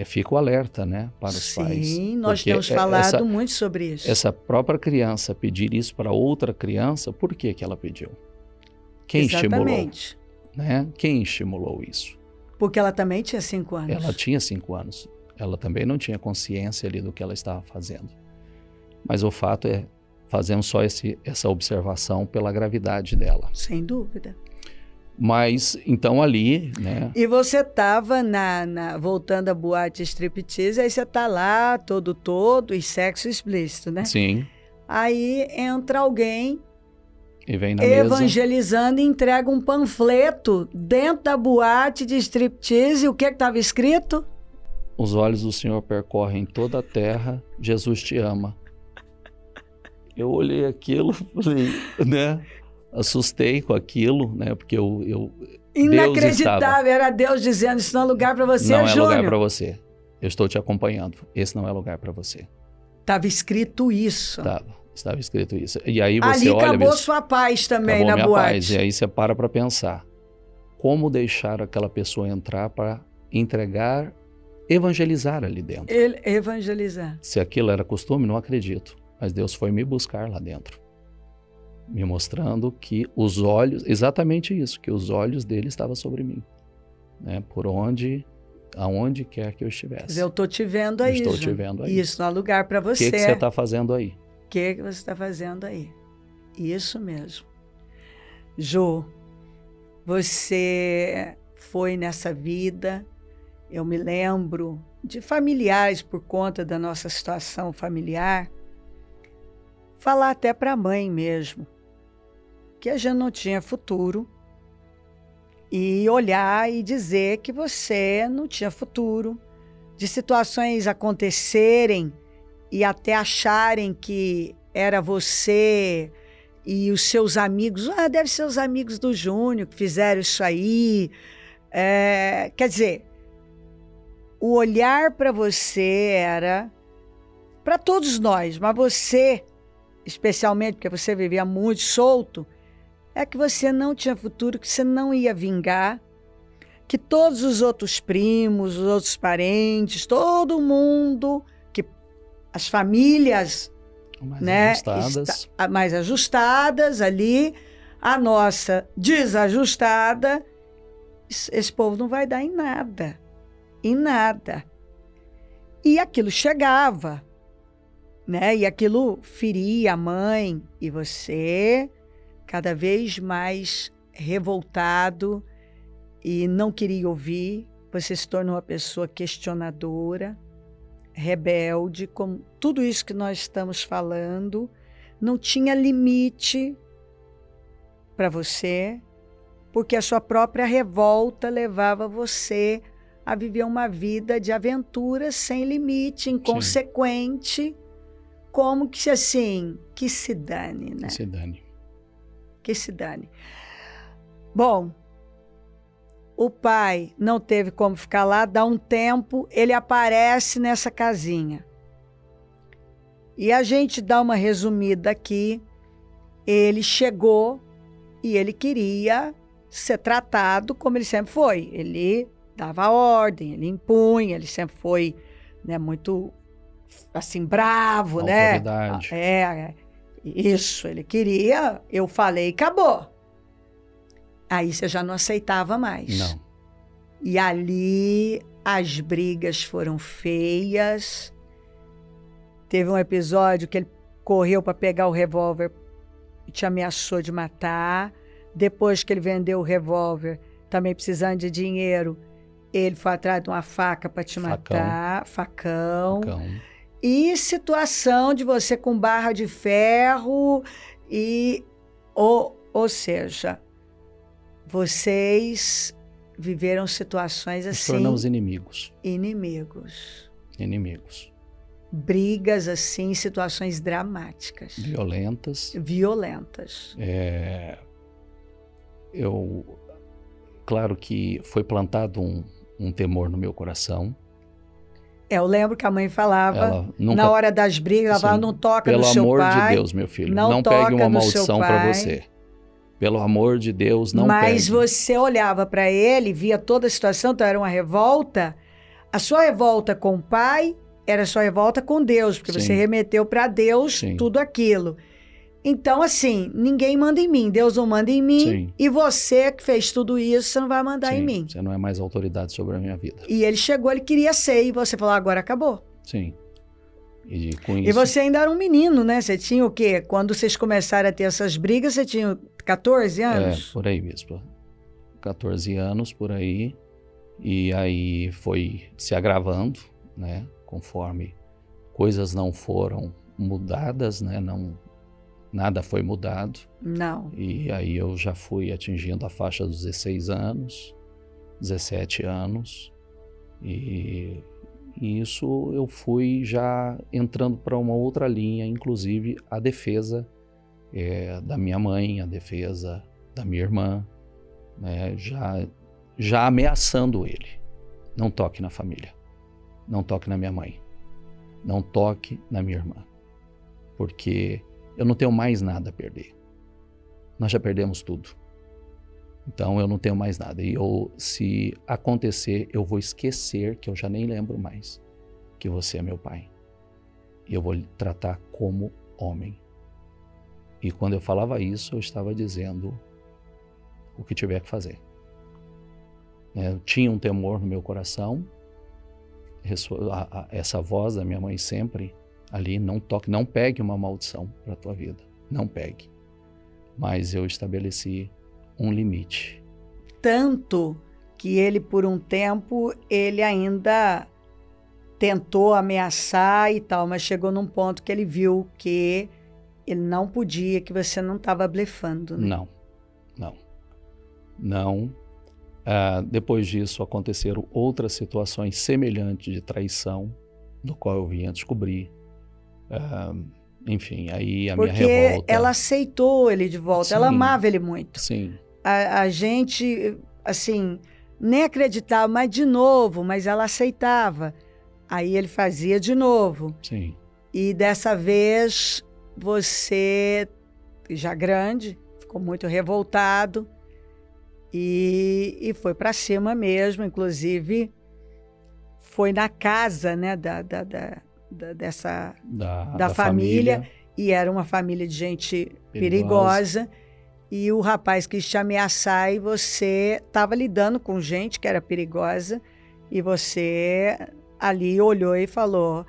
fica o alerta, né, para os pais. Sim, nós temos falado muito sobre isso. Essa própria criança pedir isso para outra criança, por que que ela pediu? Quem Exatamente. Estimulou? Né? Quem estimulou isso? Porque ela também tinha 5 anos. Ela tinha 5 anos. Ela também não tinha consciência ali do que ela estava fazendo. Mas o fato é, fazemos só essa observação pela gravidade dela. Sem dúvida. Mas, então ali, né? E você estava voltando à boate striptease, aí você está lá, todo, e sexo explícito, né? Sim. Aí entra alguém e vem na evangelizando mesa. E entrega um panfleto dentro da boate de striptease. O que estava escrito? Os olhos do Senhor percorrem toda a terra, Jesus te ama. Eu olhei aquilo, falei, né? Assustei com aquilo, né? Porque Inacreditável, era Deus dizendo, isso não é lugar para você, Não Júnior. É lugar para você. Eu estou te acompanhando. Esse não é lugar para você. Estava escrito isso. Estava escrito isso. E aí você ali olha... acabou sua paz também na minha boate. Paz. E aí você para pensar. Como deixar aquela pessoa entrar para entregar evangelizar ali dentro. Ele evangelizar. Se aquilo era costume, não acredito. Mas Deus foi me buscar lá dentro, me mostrando que os olhos, exatamente isso, que os olhos dele estavam sobre mim, né? Por onde, aonde quer que eu estivesse. Eu estou te vendo aí. Estou te vendo aí. Isso não há lugar para O você. que você está fazendo aí? O que você está fazendo aí? Isso mesmo. Jô, você foi nessa vida, eu me lembro de familiares, por conta da nossa situação familiar, falar até para a mãe mesmo, que a gente não tinha futuro, e olhar e dizer que você não tinha futuro, de situações acontecerem e até acharem que era você e os seus amigos, deve ser os amigos do Júnior que fizeram isso aí. Quer dizer, o olhar para você era, para todos nós, mas você, especialmente porque você vivia muito solto, é que você não tinha futuro, que você não ia vingar, que todos os outros primos, os outros parentes, todo mundo, que as famílias Mais né, ajustadas. mais ajustadas ali, a nossa desajustada, esse povo não vai dar em nada, em nada. E aquilo chegava, né? E aquilo feria a mãe, e você cada vez mais revoltado e não queria ouvir, você se tornou uma pessoa questionadora, rebelde, com tudo isso que nós estamos falando, não tinha limite para você, porque a sua própria revolta levava você a viver uma vida de aventura sem limite, inconsequente, como que assim, que se dane, né? Que se dane. Que se dane. Bom, o pai não teve como ficar lá, dá um tempo, ele aparece nessa casinha. E a gente dá uma resumida aqui. Ele chegou e ele queria ser tratado como ele sempre foi. Ele dava ordem, ele impunha, ele sempre foi, né, muito assim, bravo, Autoridade. né? Isso, ele queria, eu falei, acabou. Aí você já não aceitava mais. Não. E ali as brigas foram feias. Teve um episódio que ele correu para pegar o revólver e te ameaçou de matar. Depois que ele vendeu o revólver, também precisando de dinheiro, ele foi atrás de uma faca para te matar. Facão. E situação de você com barra de ferro e... Ou seja, vocês viveram situações assim... Nos tornamos inimigos. Inimigos. Brigas assim, situações dramáticas. Violentas. Claro que foi plantado um temor no meu coração. Eu lembro que a mãe falava, na hora das brigas, ela falava, não toca no seu pai. Pelo amor de Deus, meu filho, não pegue uma maldição para você. Pelo amor de Deus, não pegue. Mas você olhava para ele, via toda a situação, então era uma revolta. A sua revolta com o pai era a sua revolta com Deus, porque você remeteu para Deus tudo aquilo. Então, assim, ninguém manda em mim, Deus não manda em mim, e você que fez tudo isso, você não vai mandar em mim. Você não é mais autoridade sobre a minha vida. E ele chegou, ele queria ser, e você falou, agora acabou. Sim. E com isso... E você ainda era um menino, né? Você tinha o quê? Quando vocês começaram a ter essas brigas, você tinha 14 anos? Por aí mesmo. 14 anos, por aí. E aí foi se agravando, né? Conforme coisas não foram mudadas, né? Nada foi mudado. Não. E aí eu já fui atingindo a faixa dos 16 anos, 17 anos. E isso eu fui já entrando para uma outra linha, inclusive a defesa da minha mãe, a defesa da minha irmã, né? Já ameaçando ele. Não toque na família. Não toque na minha mãe. Não toque na minha irmã. Porque eu não tenho mais nada a perder. Nós já perdemos tudo. Então eu não tenho mais nada. E se acontecer, eu vou esquecer, que eu já nem lembro mais, que você é meu pai. E eu vou lhe tratar como homem. E quando eu falava isso, eu estava dizendo o que tiver que fazer. Eu tinha um temor no meu coração. Essa voz da minha mãe sempre ali, não toque, não pegue uma maldição para a tua vida. Não pegue. Mas eu estabeleci um limite. Tanto que ele, por um tempo, ele ainda tentou ameaçar e tal, mas chegou num ponto que ele viu que ele não podia, que você não estava blefando, né? Não. Depois disso, aconteceram outras situações semelhantes de traição, do qual eu vim a descobrir. Enfim, aí a minha revolta... Porque ela aceitou ele de volta, ela amava ele muito. Sim. A gente, assim, nem acreditava, mas ela aceitava. Aí ele fazia de novo. Sim. E dessa vez, você, já grande, ficou muito revoltado e foi para cima mesmo. Inclusive, foi na casa, né, da família. E era uma família de gente perigosa. E o rapaz quis te ameaçar e você estava lidando com gente que era perigosa. E você ali olhou e falou,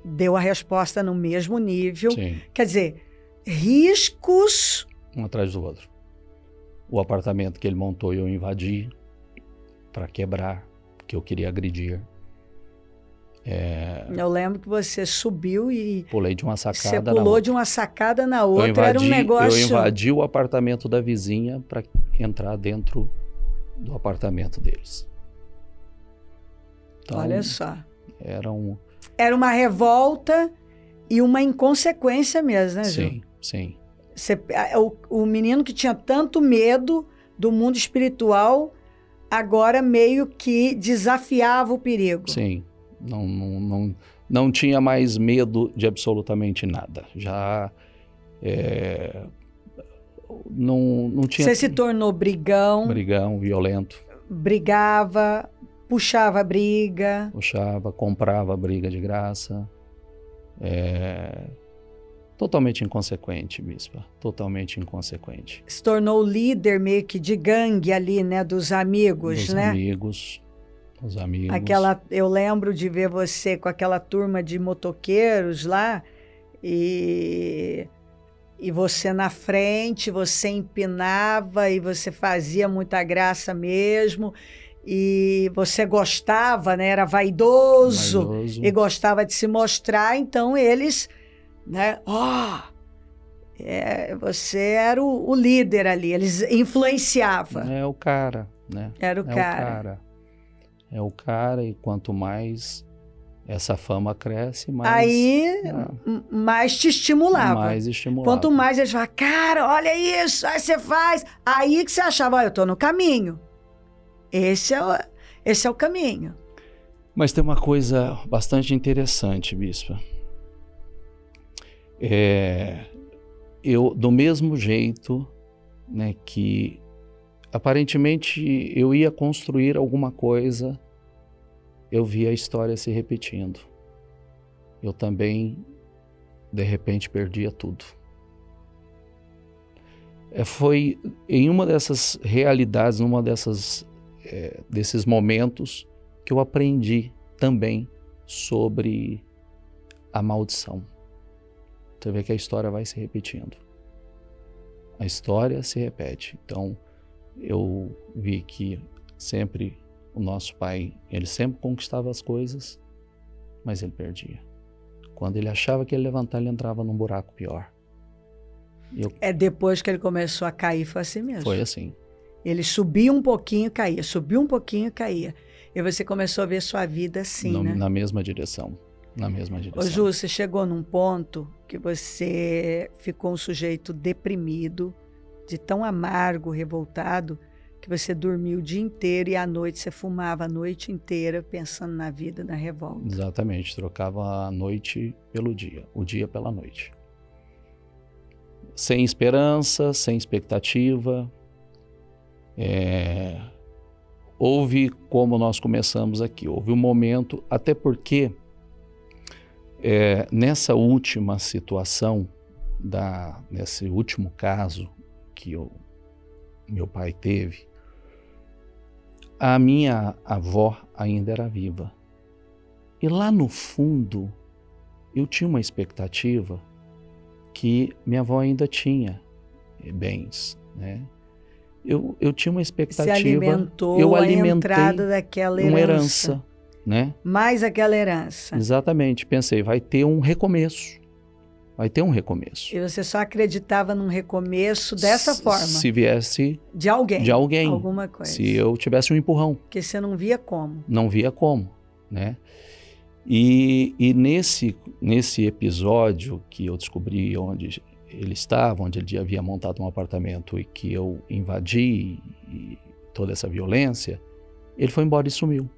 deu a resposta no mesmo nível. Sim. Quer dizer, riscos... Um atrás do outro. O apartamento que ele montou eu invadi para quebrar, porque eu queria agredir. Eu lembro que você subiu e... Pulei de uma sacada você na pulou outra. de uma sacada na outra, era um negócio... Eu invadi o apartamento da vizinha para entrar dentro do apartamento deles. Então, olha só. Era uma revolta e uma inconsequência mesmo, né, Ju? Sim, sim. O menino que tinha tanto medo do mundo espiritual, agora meio que desafiava o perigo. Sim. Não tinha mais medo de absolutamente nada. Já não tinha... Você se tornou brigão. Brigão, violento. Brigava, puxava briga. Comprava briga de graça. Totalmente inconsequente, bispa. Totalmente inconsequente. Se tornou líder meio que de gangue ali, né? Dos amigos, né? Os amigos. Eu lembro de ver você com aquela turma de motoqueiros lá e você na frente, você empinava e você fazia muita graça mesmo e você gostava, né? Era vaidoso. E gostava de se mostrar, então eles, né? Você era o líder ali, eles influenciavam. É o cara, né? Era o cara. É o cara, e quanto mais essa fama cresce, mais... Aí, mais te estimulava. Mais estimulava. Quanto mais eles falavam, cara, olha isso, aí você faz. Aí que você achava, eu tô no caminho. Esse é o caminho. Mas tem uma coisa bastante interessante, bispa. Eu, do mesmo jeito, né, que aparentemente eu ia construir alguma coisa, eu vi a história se repetindo. Eu também, de repente, perdia tudo. Foi em uma dessas realidades, desses momentos, que eu aprendi também sobre a maldição. Você vê que a história vai se repetindo. A história se repete. Então, eu vi que sempre o nosso pai, ele sempre conquistava as coisas, mas ele perdia. Quando ele achava que ele levantar, ele entrava num buraco pior. Depois que ele começou a cair, foi assim mesmo. Foi assim. Ele subia um pouquinho e caía, subia um pouquinho e caía. E você começou a ver sua vida assim, né? Na mesma direção. Ô Ju, você chegou num ponto que você ficou um sujeito deprimido, de tão amargo, revoltado, que você dormiu o dia inteiro e à noite você fumava a noite inteira pensando na vida, na revolta. Exatamente, trocava a noite pelo dia, o dia pela noite. Sem esperança, sem expectativa. Houve, como nós começamos aqui, houve um momento, até porque nessa última situação, nesse último caso que meu pai teve, a minha avó ainda era viva. E lá no fundo, eu tinha uma expectativa que minha avó ainda tinha bens, né? Eu tinha uma expectativa. Se alimentou eu a alimentei entrada daquela uma herança. herança, né? Mais aquela herança. Exatamente. Pensei, vai ter um recomeço. Vai ter um recomeço. E você só acreditava num recomeço dessa forma. Se viesse de alguém. de alguém. Alguma coisa. Se eu tivesse um empurrão. Porque você não via como. Não via como, né? E nesse episódio que eu descobri onde ele estava, onde ele havia montado um apartamento e que eu invadi e toda essa violência, ele foi embora e sumiu.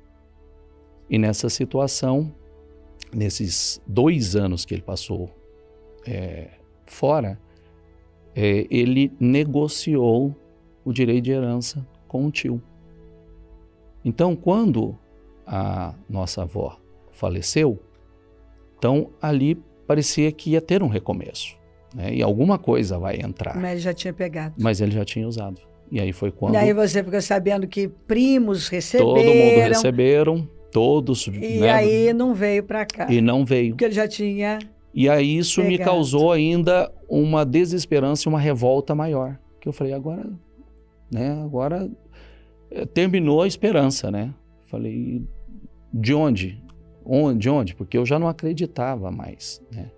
E nessa situação, nesses 2 anos que ele passou fora, ele negociou o direito de herança com o tio. Então, quando a nossa avó faleceu, então ali parecia que ia ter um recomeço, né? E alguma coisa vai entrar. Mas ele já tinha pegado. Mas ele já tinha usado. E aí foi quando... E aí você ficou sabendo que primos receberam. Todo mundo receberam, todos... E né? aí não veio para cá. E não veio. Porque ele já tinha... E aí isso me pegado. causou ainda uma desesperança e uma revolta maior. Que eu falei, agora, né? Agora terminou a esperança, né? Falei, de onde? De onde? Porque eu já não acreditava mais, né?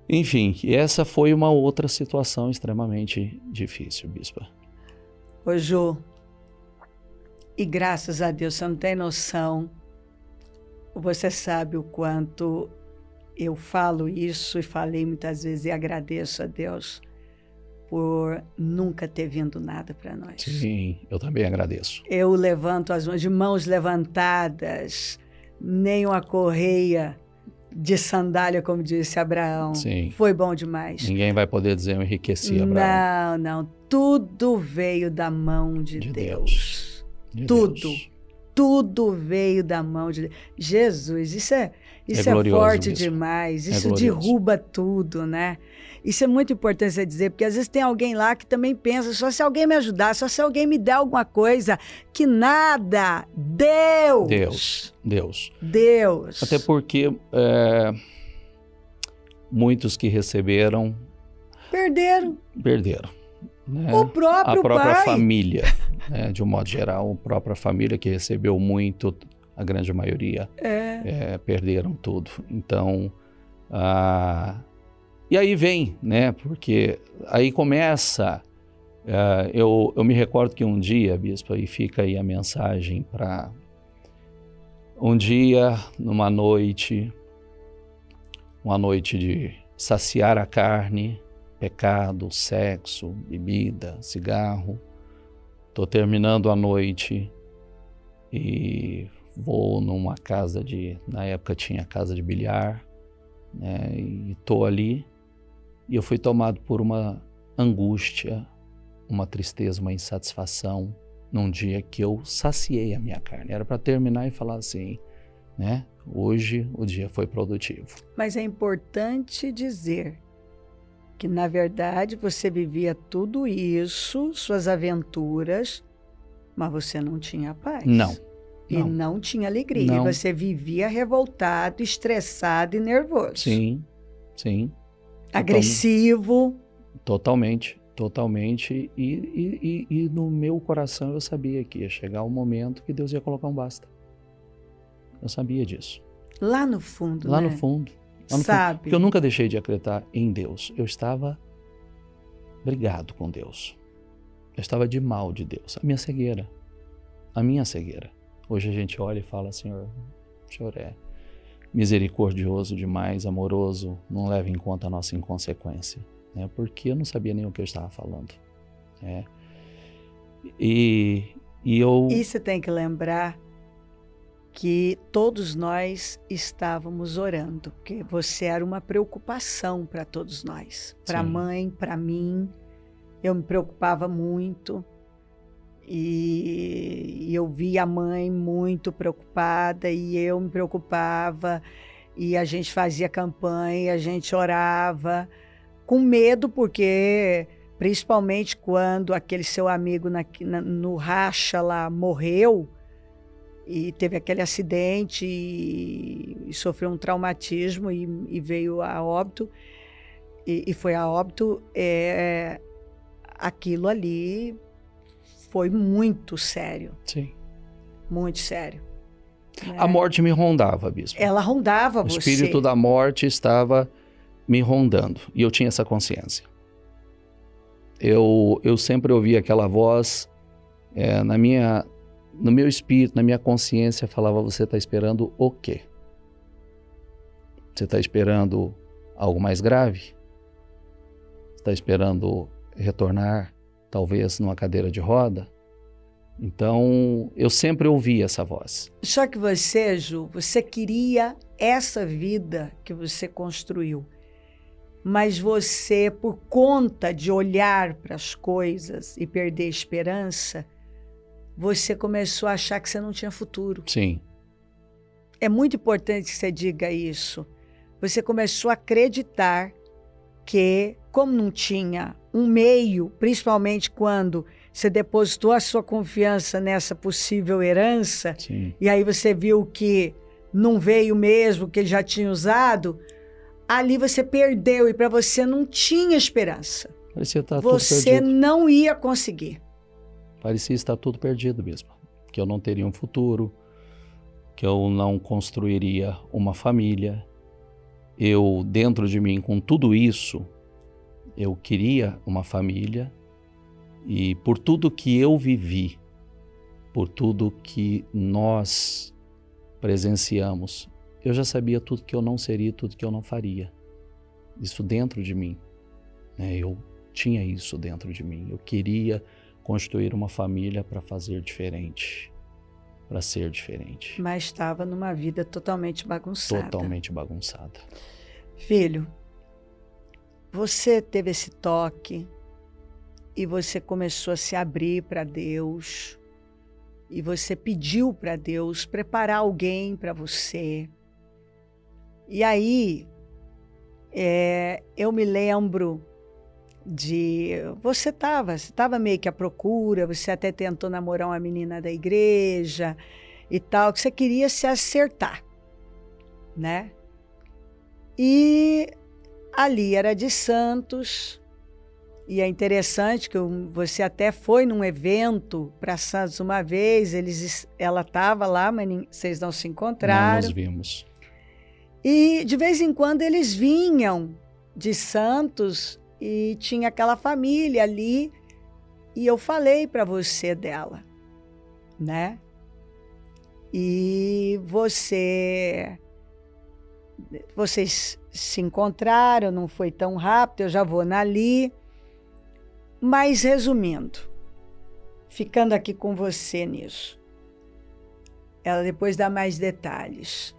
Enfim, essa foi uma outra situação extremamente difícil, Bispa. Ô Ju, e graças a Deus, você não tem noção, você sabe o quanto eu falo isso e falei muitas vezes e agradeço a Deus por nunca ter vindo nada para nós. Sim, eu também agradeço. Eu levanto as mãos, de mãos levantadas, nem uma correia de sandália, como disse Abraão. Sim. Foi bom demais. Ninguém vai poder dizer eu enriqueci, Abraão. Não. Tudo veio da mão de Deus. De Tudo. Deus. Tudo veio da mão de Deus. Jesus, isso é glorioso, forte Bispo. demais. Isso glorioso. derruba tudo, né? Isso é muito importante você dizer, porque às vezes tem alguém lá que também pensa, só se alguém me ajudar, só se alguém me der alguma coisa, que nada. Deus. Deus. Até porque muitos que receberam perderam. Né? O próprio a própria pai. Família, né? De um modo geral, a própria família que recebeu muito, a grande maioria, perderam tudo. Então, e aí vem, né? Porque aí começa... eu me recordo que um dia, Bispo, e fica aí a mensagem para... Um dia, numa noite, uma noite de saciar a carne, pecado, sexo, bebida, cigarro. Estou terminando a noite e vou numa casa na época tinha casa de bilhar, né? E estou ali e eu fui tomado por uma angústia, uma tristeza, uma insatisfação num dia que eu saciei a minha carne. Era para terminar e falar assim, né? Hoje o dia foi produtivo. Mas é importante dizer que, na verdade, você vivia tudo isso, suas aventuras, mas você não tinha paz. Não. E não tinha alegria. Não. E você vivia revoltado, estressado e nervoso. Sim. Agressivo. Totalmente. E no meu coração eu sabia que ia chegar um momento que Deus ia colocar um basta. Eu sabia disso. Lá no fundo, Lá né? no fundo. Sabe? Porque eu nunca deixei de acreditar em Deus. Eu estava brigado com Deus. Eu estava de mal de Deus. A minha cegueira. Hoje a gente olha e fala, Senhor, o Senhor é misericordioso demais, amoroso, não leva em conta a nossa inconsequência. Né? Porque eu não sabia nem o que eu estava falando. Né? E você tem que lembrar que todos nós estávamos orando, porque você era uma preocupação para todos nós, para a mãe, para mim. Eu me preocupava muito. E eu vi a mãe muito preocupada e eu me preocupava. E a gente fazia campanha, a gente orava, com medo, porque principalmente quando aquele seu amigo no racha lá morreu, e teve aquele acidente e sofreu um traumatismo e veio a óbito, e foi a óbito, aquilo ali foi muito sério. Sim. Muito sério. A morte me rondava, bispo. Ela rondava você. O você. espírito da morte estava me rondando. E eu tinha essa consciência. Eu sempre ouvi aquela voz no meu espírito, na minha consciência, falava: você está esperando o quê? Você está esperando algo mais grave? Você está esperando retornar, talvez, numa cadeira de roda? Então, eu sempre ouvi essa voz. Só que você, Ju, você queria essa vida que você construiu. Mas você, por conta de olhar para as coisas e perder a esperança, você começou a achar que você não tinha futuro. Sim. É muito importante que você diga isso. Você começou a acreditar que, como não tinha um meio, principalmente quando você depositou a sua confiança nessa possível herança, sim, e aí você viu que não veio mesmo, que ele já tinha usado, ali você perdeu e para você não tinha esperança. Parecia estar você tudo perdido. Não ia conseguir. Parecia estar tudo perdido mesmo. Que eu não teria um futuro, que eu não construiria uma família. Eu, dentro de mim, com tudo isso, eu queria uma família. E por tudo que eu vivi, por tudo que nós presenciamos, eu já sabia tudo que eu não seria, tudo que eu não faria. Isso dentro de mim, né? Eu tinha isso dentro de mim. Eu queria construir uma família para fazer diferente, para ser diferente. Mas estava numa vida totalmente bagunçada. Totalmente bagunçada. Filho, você teve esse toque e você começou a se abrir para Deus e você pediu para Deus preparar alguém para você. E aí, eu me lembro de... Você estava meio que à procura, você até tentou namorar uma menina da igreja e tal, que você queria se acertar, né? E ali era de Santos, e é interessante que você até foi num evento para Santos uma vez, ela estava lá, mas vocês não se encontraram. Não nos vimos. E de vez em quando eles vinham de Santos e tinha aquela família ali, e eu falei para você dela, né? E vocês se encontraram, não foi tão rápido, eu já vou ali. Mas resumindo, ficando aqui com você nisso, ela depois dá mais detalhes.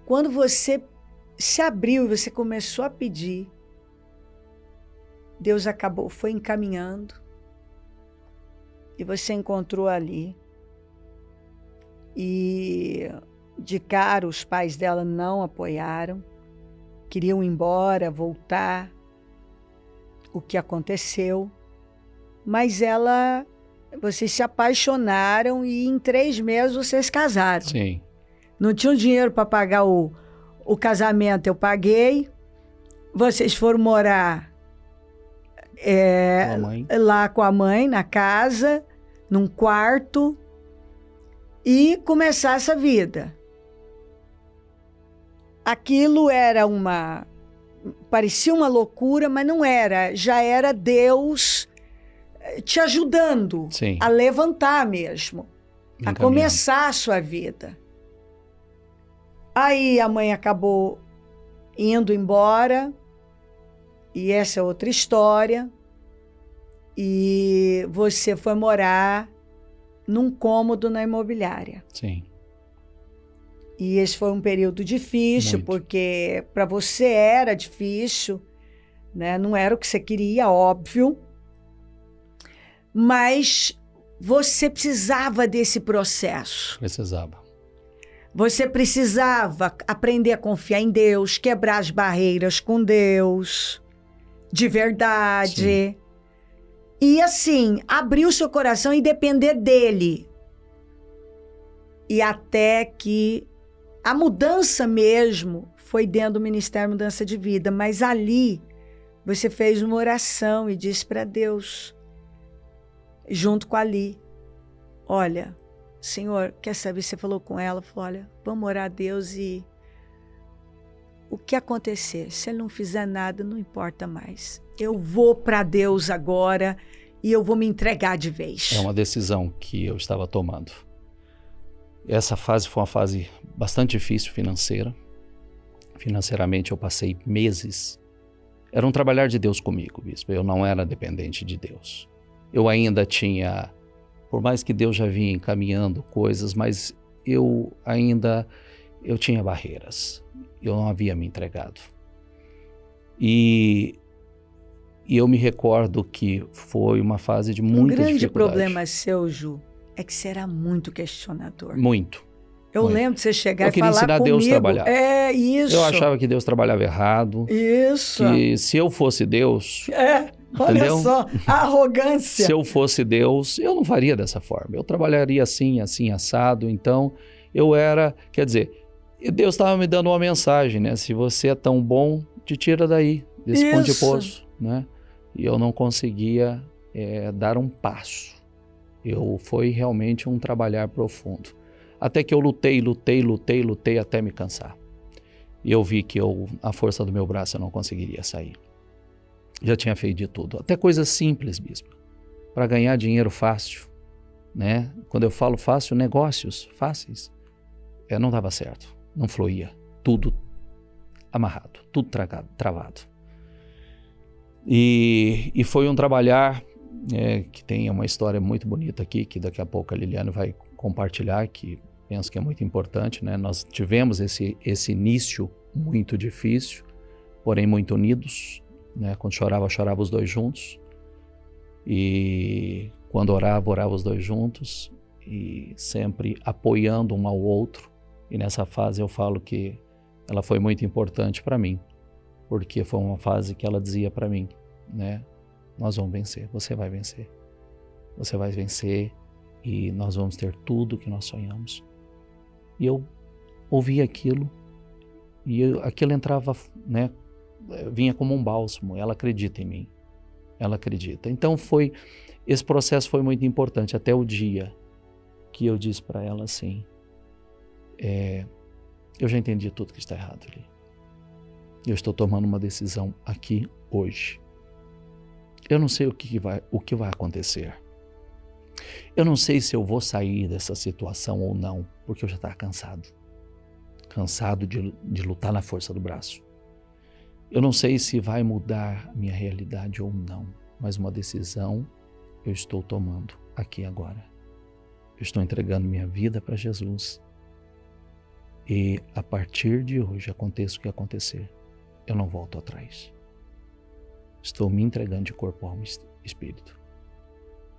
Quando você se abriu e você começou a pedir, Deus foi encaminhando e você encontrou ali. E de cara os pais dela não apoiaram, queriam ir embora, voltar, o que aconteceu, mas vocês se apaixonaram e em 3 meses vocês casaram. Sim. Não tinham dinheiro para pagar o casamento, eu paguei. Vocês foram morar lá com a mãe, na casa, num quarto, e começar essa vida. Aquilo parecia uma loucura, mas não era. Já era Deus te ajudando Sim. a levantar mesmo, a começar a sua vida. Aí a mãe acabou indo embora, e essa é outra história, e você foi morar num cômodo na imobiliária. Sim. E esse foi um período difícil, muito. Porque para você era difícil, né? Não era o que você queria, óbvio. Mas você precisava desse processo. Precisava. Você precisava aprender a confiar em Deus, quebrar as barreiras com Deus, de verdade. Sim. E assim, abrir o seu coração e depender dele. E até que a mudança mesmo foi dentro do Ministério Mudança de Vida. Mas ali, você fez uma oração e disse para Deus, junto com a Ali, olha, Senhor, quer saber? Você falou com ela, falou, olha, vamos orar a Deus e o que acontecer, se ele não fizer nada, não importa mais. Eu vou para Deus agora e eu vou me entregar de vez. É uma decisão que eu estava tomando. Essa fase foi uma fase bastante difícil financeiramente eu passei meses. Era um trabalhar de Deus comigo, bispo. Eu não era dependente de Deus. Eu ainda tinha, por mais que Deus já vinha encaminhando coisas, mas eu tinha barreiras. Eu não havia me entregado. E eu me recordo que foi uma fase de muita dificuldade. O grande problema seu, Ju, é que você era muito questionador. Muito. Eu lembro de você chegar e falar comigo. Eu queria ensinar Deus a trabalhar. É, isso. Eu achava que Deus trabalhava errado. Isso. Que se eu fosse Deus... Olha entendeu? só, a arrogância. Se eu fosse Deus, eu não faria dessa forma. Eu trabalharia assim, assim, assado. Então, eu era... Quer dizer, Deus estava me dando uma mensagem, né? Se você é tão bom, te tira daí, desse fundo de poço, né? E eu não conseguia dar um passo. Foi realmente um trabalhar profundo. Até que eu lutei até me cansar. E eu vi que a força do meu braço eu não conseguiria sair. Já tinha feito de tudo. Até coisas simples, bispo. Para ganhar dinheiro fácil, né? Quando eu falo fácil, negócios fáceis. Não dava certo. Não fluía. Tudo amarrado. Tudo travado. E foi um trabalhar que tem uma história muito bonita aqui, que daqui a pouco a Liliane vai compartilhar, que penso que é muito importante, né? Nós tivemos esse início muito difícil, porém muito unidos, né? Quando chorava os dois juntos. E quando orava os dois juntos. E sempre apoiando um ao outro. E nessa fase eu falo que ela foi muito importante para mim. Porque foi uma fase que ela dizia para mim, né? Nós vamos vencer, você vai vencer. Você vai vencer e nós vamos ter tudo que nós sonhamos. E eu ouvi aquilo e aquilo entrava, né? Vinha como um bálsamo. Ela acredita em mim. Ela acredita. Então esse processo foi muito importante até o dia que eu disse para ela assim, eu já entendi tudo que está errado ali. Eu estou tomando uma decisão aqui, hoje. Eu não sei o que vai acontecer. Eu não sei se eu vou sair dessa situação ou não, porque eu já estava cansado. Cansado de lutar na força do braço. Eu não sei se vai mudar minha realidade ou não, mas uma decisão eu estou tomando aqui agora. Eu estou entregando minha vida para Jesus. E a partir de hoje, aconteça o que acontecer, eu não volto atrás. Estou me entregando de corpo, alma e espírito.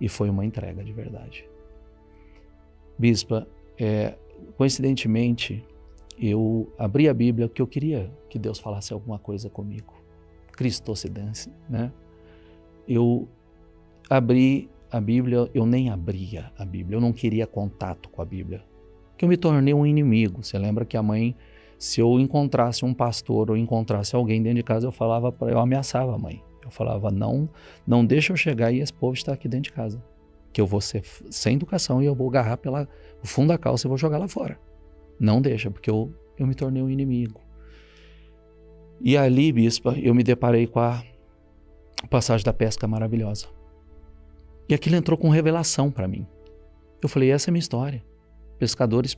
E foi uma entrega de verdade. Bispa, coincidentemente, eu abri a Bíblia porque eu queria que Deus falasse alguma coisa comigo. Cristocidência, né? Eu abri a Bíblia, eu nem abria a Bíblia, eu não queria contato com a Bíblia. Porque eu me tornei um inimigo. Você lembra que a mãe, se eu encontrasse um pastor ou encontrasse alguém dentro de casa, eu ameaçava a mãe. Eu falava, não deixa eu chegar e esse povo está aqui dentro de casa. Que eu vou ser sem educação e eu vou agarrar pelo fundo da calça e vou jogar lá fora. Não deixa, porque eu me tornei um inimigo. E ali, bispa, eu me deparei com a passagem da pesca maravilhosa. E aquilo entrou com revelação para mim. Eu falei, essa é a minha história. Pescadores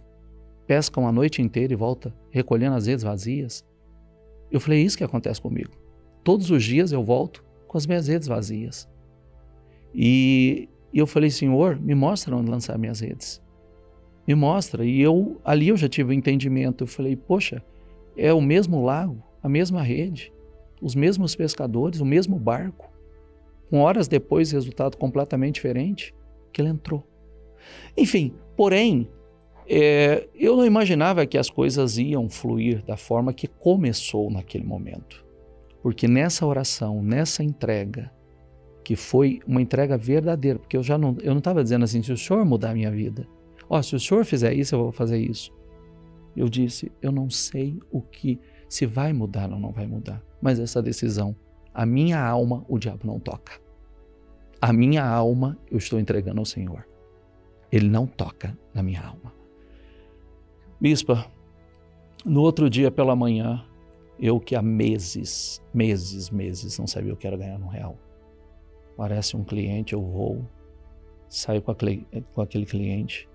pescam a noite inteira e voltam recolhendo as redes vazias. Eu falei, isso que acontece comigo. Todos os dias eu volto com as minhas redes vazias. E eu falei, Senhor, me mostra onde lançar minhas redes. Me mostra. E ali eu já tive o entendimento. Eu falei, poxa, é o mesmo lago, a mesma rede, os mesmos pescadores, o mesmo barco. Com horas depois, resultado completamente diferente, que ele entrou Enfim, porém, eu não imaginava que as coisas iam fluir da forma que começou naquele momento. Porque nessa oração, nessa entrega, que foi uma entrega verdadeira, porque eu não estava dizendo assim, se o Senhor mudar a minha vida, se o Senhor fizer isso, eu vou fazer isso. Eu disse, eu não sei se vai mudar ou não vai mudar, mas essa decisão, a minha alma, o diabo não toca. A minha alma, eu estou entregando ao Senhor. Ele não toca na minha alma. Bispa, no outro dia pela manhã, eu que há meses, não sabia o que era ganhar R$1. Parece um cliente, eu vou, saio com aquele cliente,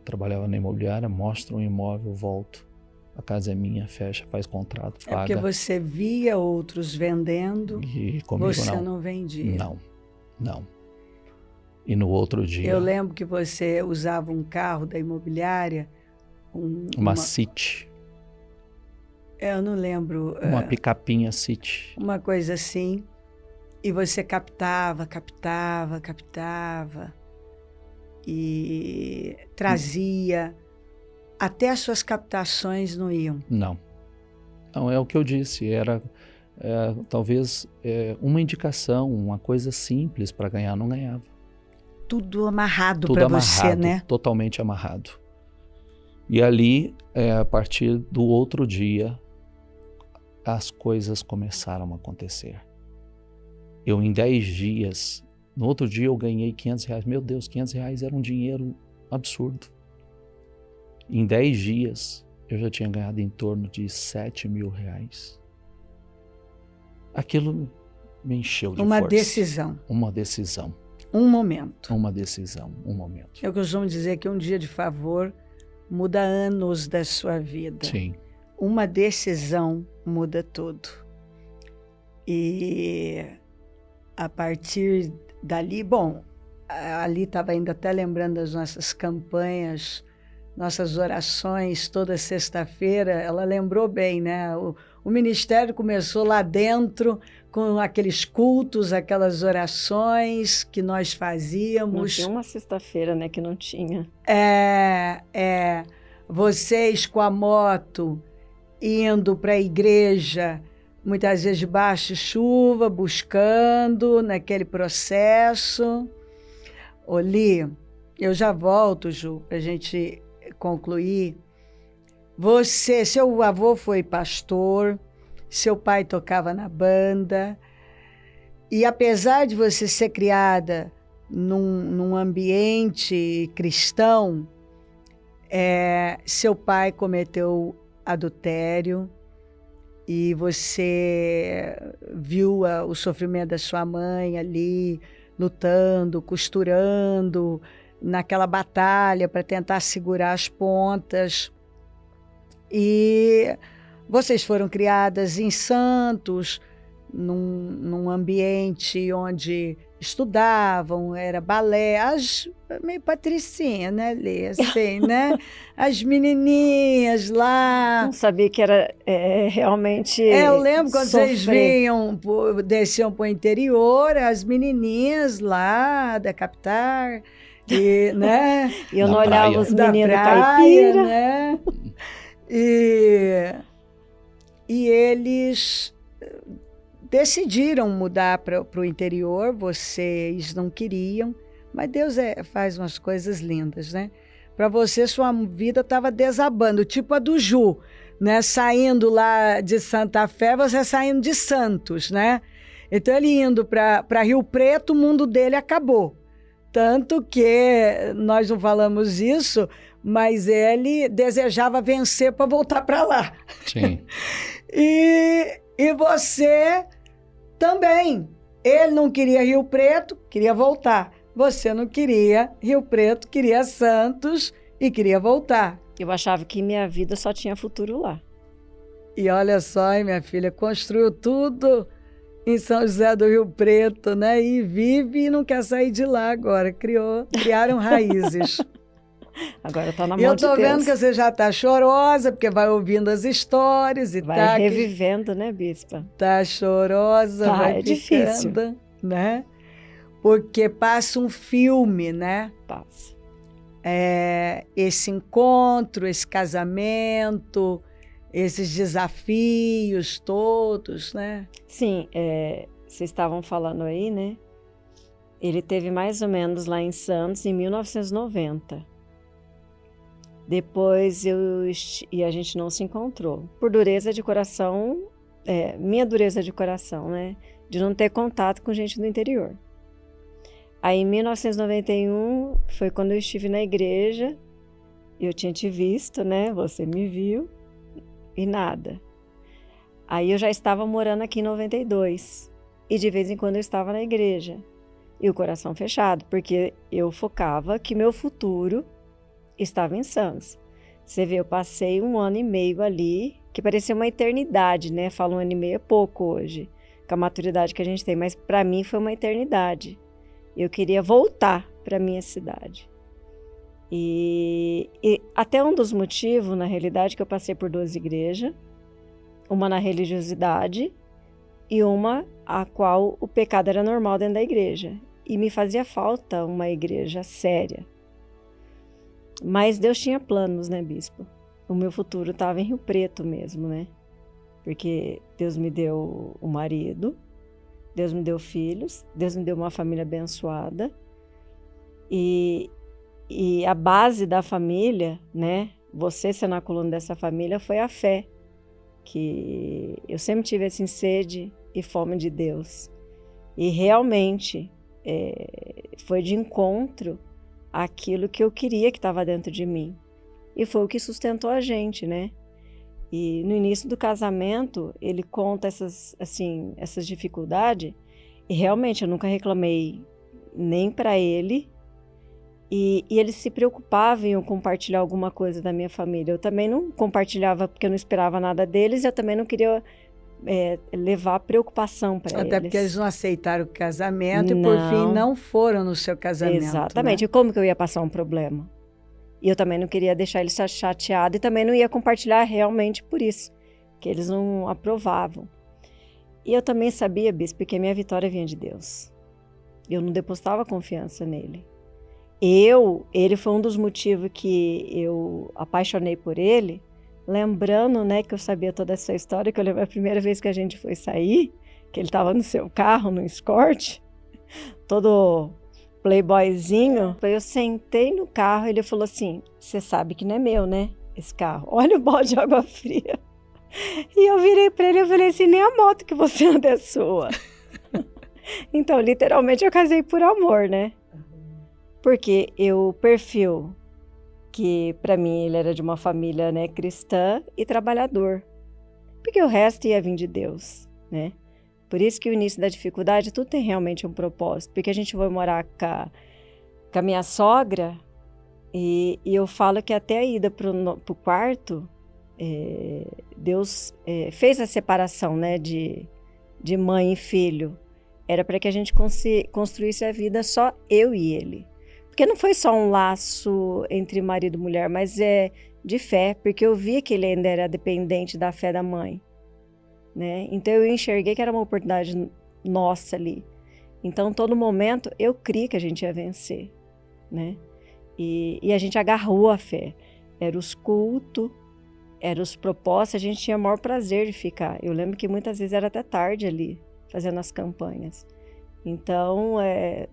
trabalhava na imobiliária, mostro um imóvel, volto. A casa é minha, fecha, faz contrato, paga. Porque você via outros vendendo, e comigo você não vendia. Não. E no outro dia... Eu lembro que você usava um carro da imobiliária. Uma City. Eu não lembro. Uma picapinha City. Uma coisa assim. E você captava. E trazia. Até as suas captações não iam. Não, é o que eu disse. Era talvez uma indicação, uma coisa simples para ganhar, não ganhava. Tudo amarrado para você, né? Totalmente amarrado. E ali, a partir do outro dia, as coisas começaram a acontecer. Eu, em 10 dias, no outro dia eu ganhei R$500. Meu Deus, R$500 era um dinheiro absurdo. Em 10 dias, eu já tinha ganhado em torno de R$7.000. Aquilo me encheu de força. Uma decisão. Um momento. Uma decisão, um momento. Eu costumo dizer que um dia de favor muda anos da sua vida. Sim. Uma decisão muda tudo. E a partir dali, ali estava ainda até lembrando das nossas campanhas, nossas orações toda sexta-feira. Ela lembrou bem, né? O ministério começou lá dentro, com aqueles cultos, aquelas orações que nós fazíamos. Não tinha uma sexta-feira, né, que não tinha. Vocês com a moto, indo para a igreja, muitas vezes debaixo de chuva, buscando naquele processo. Oli, eu já volto, Ju, para a gente concluir. Seu avô foi pastor, seu pai tocava na banda, e apesar de você ser criada num ambiente cristão, seu pai cometeu adultério e você viu o sofrimento da sua mãe ali, lutando, costurando, naquela batalha para tentar segurar as pontas. E vocês foram criadas em Santos, num ambiente onde estudavam, era balé, meio patricinha, né, Lê? Assim, né? As menininhas lá. Não sabia que era realmente eu lembro quando sofrer. Vocês desciam para o interior, as menininhas lá da capital, e, né? E eu não olhava os meninos praia, caipira. Né? E eles decidiram mudar para o interior, vocês não queriam, mas Deus faz umas coisas lindas, né? Para você, sua vida estava desabando, tipo a do Ju, né? Saindo lá de Santa Fé, você saindo de Santos, né? Então, ele indo para Rio Preto, o mundo dele acabou. Tanto que nós não falamos isso, mas ele desejava vencer para voltar para lá. Sim. E você também. Ele não queria Rio Preto, queria voltar. Você não queria Rio Preto, queria Santos e queria voltar. Eu achava que minha vida só tinha futuro lá. E olha só, hein, minha filha, construiu tudo em São José do Rio Preto, né? E vive e não quer sair de lá agora. Criaram raízes. Agora tá na mão de Deus. E eu tô vendo que você já tá chorosa, porque vai ouvindo as histórias e vai revivendo, né, Bispa? Tá chorosa, vai é ficando, difícil, né? porque passa um filme, né? Passa. Esse encontro, esse casamento, esses desafios todos, né? Sim, vocês estavam falando aí, né? Ele teve mais ou menos lá em Santos em 1990. Depois e a gente não se encontrou. Por dureza de coração, minha dureza de coração, né? De não ter contato com gente do interior. Aí em 1991 foi quando eu estive na igreja, eu tinha te visto, né? Você me viu e nada. Aí eu já estava morando aqui em 92 e de vez em quando eu estava na igreja e o coração fechado, porque eu focava que meu futuro estava em Santos. Você vê, eu passei 1 ano e meio ali, que parecia uma eternidade, né? Falo 1 ano e meio é pouco hoje, com a maturidade que a gente tem, mas para mim foi uma eternidade. Eu queria voltar para minha cidade. E até um dos motivos, na realidade, que eu passei por 2 igrejas, uma na religiosidade e uma a qual o pecado era normal dentro da igreja. E me fazia falta uma igreja séria. Mas Deus tinha planos, né, bispo? O meu futuro estava em Rio Preto mesmo, né? Porque Deus me deu um marido, Deus me deu filhos, Deus me deu uma família abençoada. E a base da família, né? Você sendo a coluna dessa família foi a fé. Que eu sempre tive assim, sede e fome de Deus. E realmente foi de encontro àquilo que eu queria que estava dentro de mim. E foi o que sustentou a gente, né? E no início do casamento, ele conta essas dificuldades. E realmente eu nunca reclamei nem para ele. E eles se preocupavam em eu compartilhar alguma coisa da minha família. Eu também não compartilhava porque eu não esperava nada deles. Eu também não queria levar preocupação para eles. Até porque eles não aceitaram o casamento e, por fim, não foram no seu casamento. Exatamente. Né? E como que eu ia passar um problema? E eu também não queria deixar eles chateados e também não ia compartilhar realmente por isso, que eles não aprovavam. E eu também sabia, bispo, que a minha vitória vinha de Deus. Eu não depositava confiança nele. Ele foi um dos motivos que eu apaixonei por ele, lembrando, né, que eu sabia toda essa história, que eu lembro a primeira vez que a gente foi sair, que ele estava no seu carro, no Escort, todo playboyzinho. Eu sentei no carro e ele falou assim, você sabe que não é meu, né, esse carro? Olha o balde de água fria. E eu virei para ele e falei assim, nem a moto que você anda é sua. Então, literalmente, eu casei por amor, né? Porque o perfil que para mim ele era de uma família, né, cristã e trabalhador. Porque o resto ia vir de Deus, né? Por isso que o início da dificuldade, tudo tem realmente um propósito. Porque a gente foi morar com a minha sogra e eu falo que até a ida pro quarto, Deus fez a separação, né, de mãe e filho. Era para que a gente construísse a vida só eu e ele. Porque não foi só um laço entre marido e mulher, mas de fé, porque eu via que ele ainda era dependente da fé da mãe, né? Então eu enxerguei que era uma oportunidade nossa ali. Então, todo momento, eu criei que a gente ia vencer, né? E a gente agarrou a fé. Era os cultos, eram os propósitos, a gente tinha o maior prazer de ficar. Eu lembro que muitas vezes era até tarde ali, fazendo as campanhas. Então,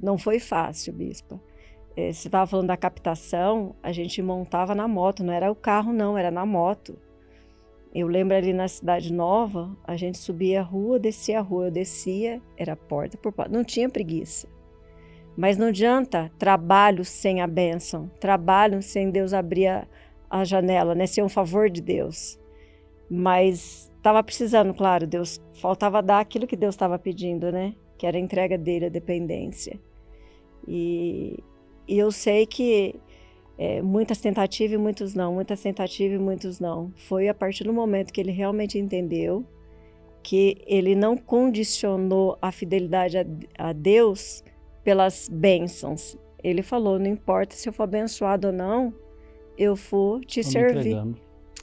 não foi fácil, bispa. Você estava falando da captação, a gente montava na moto, não era o carro não, era na moto. Eu lembro ali na Cidade Nova, a gente subia a rua, descia a rua, eu descia, era porta por porta, não tinha preguiça. Mas não adianta trabalho sem a bênção, trabalho sem Deus abrir a janela, né? Ser um favor de Deus. Mas estava precisando, claro, Deus faltava dar aquilo que Deus estava pedindo, né? Que era a entrega dele, a dependência. E eu sei que muitas tentativas e muitos não, muitas tentativas e muitos não. Foi a partir do momento que ele realmente entendeu que ele não condicionou a fidelidade a Deus pelas bênçãos. Ele falou, não importa se eu for abençoado ou não, eu vou te servir.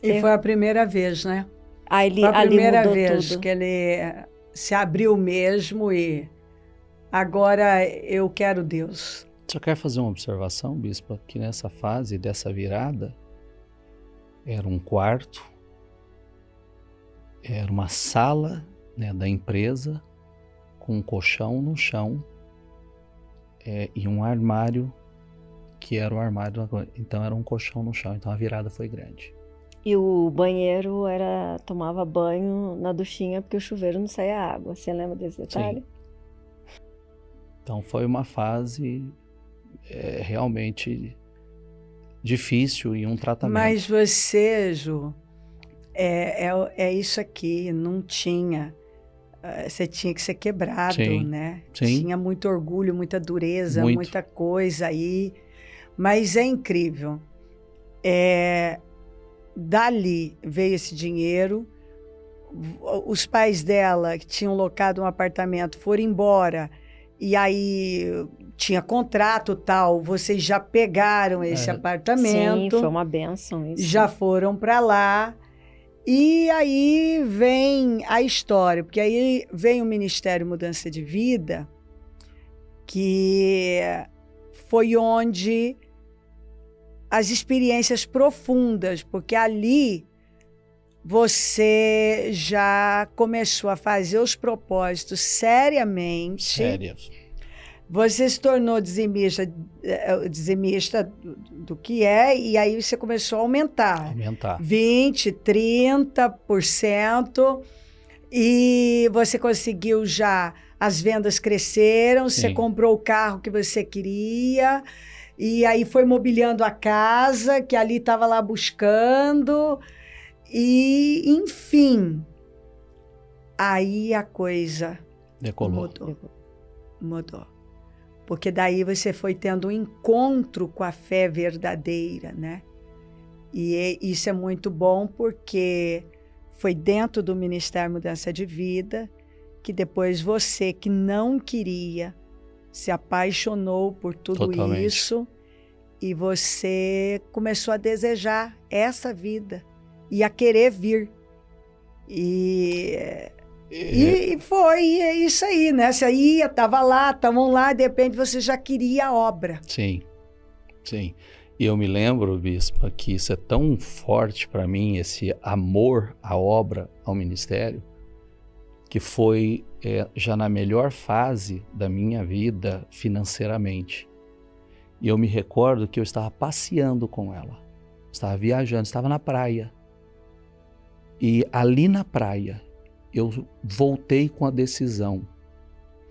E foi a primeira vez, né? Aí, foi a primeira mudou vez tudo. que ele se abriu mesmo e agora eu quero Deus. Só quero fazer uma observação, bispa, que nessa fase dessa virada, era um quarto, era uma sala, né, da empresa, com um colchão no chão, e um armário, que era o armário. Então era um colchão no chão, então a virada foi grande. E o banheiro tomava banho na duchinha porque o chuveiro não saía água. Você lembra desse detalhe? Sim. Então foi uma fase realmente difícil e um tratamento. Mas você, Ju, é isso aqui, não tinha. Você tinha que ser quebrado, Sim, né? sim. Tinha muito orgulho, muita dureza, Muito. muita coisa aí. Mas é incrível. Dali veio esse dinheiro. Os pais dela, que tinham locado um apartamento, foram embora. E aí tinha contrato tal. Vocês já pegaram esse apartamento. Sim, foi uma bênção isso. Já foram para lá. E aí vem a história, porque aí vem o Ministério Mudança de Vida, que foi onde as experiências profundas, porque ali você já começou a fazer os propósitos seriamente. Sérias. Você se tornou dizimista do que é, e aí você começou a aumentar. 20%, 30%, e você conseguiu já, as vendas cresceram, Sim. Você comprou o carro que você queria, e aí foi mobiliando a casa, que ali estava lá buscando, e enfim, aí a coisa Decolou. mudou. Porque daí você foi tendo um encontro com a fé verdadeira, né? E isso é muito bom porque foi dentro do Ministério Mudança de Vida que depois você, que não queria, se apaixonou por tudo Totalmente. isso e você começou a desejar essa vida e a querer vir. E é isso aí, né? Você ia, estava lá, estavam lá, de repente você já queria a obra. Sim, sim. E eu me lembro, bispa, que isso é tão forte para mim, esse amor à obra, ao ministério, que foi já na melhor fase da minha vida financeiramente. E eu me recordo que eu estava passeando com ela, estava viajando, estava na praia. E ali na praia, eu voltei com a decisão.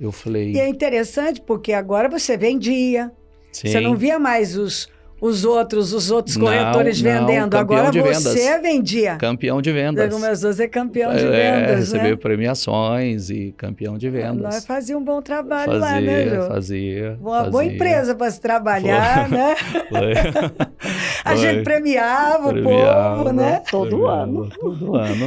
Eu falei... E é interessante porque agora você vendia. Sim. Você não via mais os outros corretores vendendo. Agora você vendia. Campeão de vendas. Você começou a ser campeão de vendas, recebeu né? premiações e campeão de vendas. Nós fazíamos um bom trabalho lá, né, Jô? Fazia. Uma boa empresa para se trabalhar, né? A gente premiava o povo, né? Todo ano.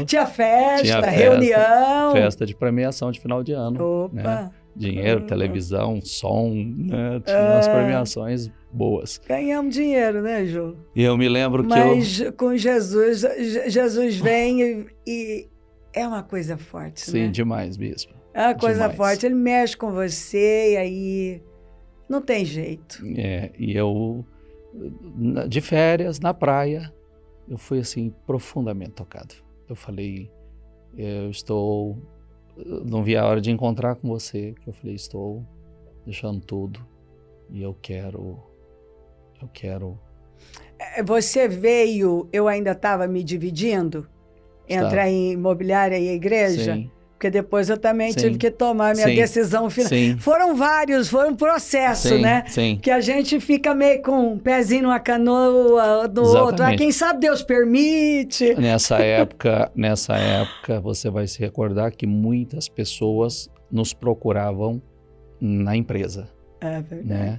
Tinha festa, reunião. Festa de premiação de final de ano. Opa! Né? Dinheiro, televisão, som, né? Tinha umas premiações boas. Ganhamos dinheiro, né, Jô? E eu me lembro que Mas com Jesus vem e é uma coisa forte, né? Sim, demais, bispo. É uma coisa forte. Ele mexe com você e aí não tem jeito. E eu, de férias, na praia, eu fui assim, profundamente tocado. Eu falei, não vi a hora de encontrar com você, que eu falei, estou deixando tudo e eu quero. Você veio, eu ainda estava me dividindo entre a imobiliária e a igreja, Sim. porque depois eu também tive que tomar minha decisão final. Sim. Foi um processo, né? Sim. Que a gente fica meio com um pezinho numa canoa do outro. Quem sabe Deus permite. Nessa época, você vai se recordar que muitas pessoas nos procuravam na empresa. É verdade. Né?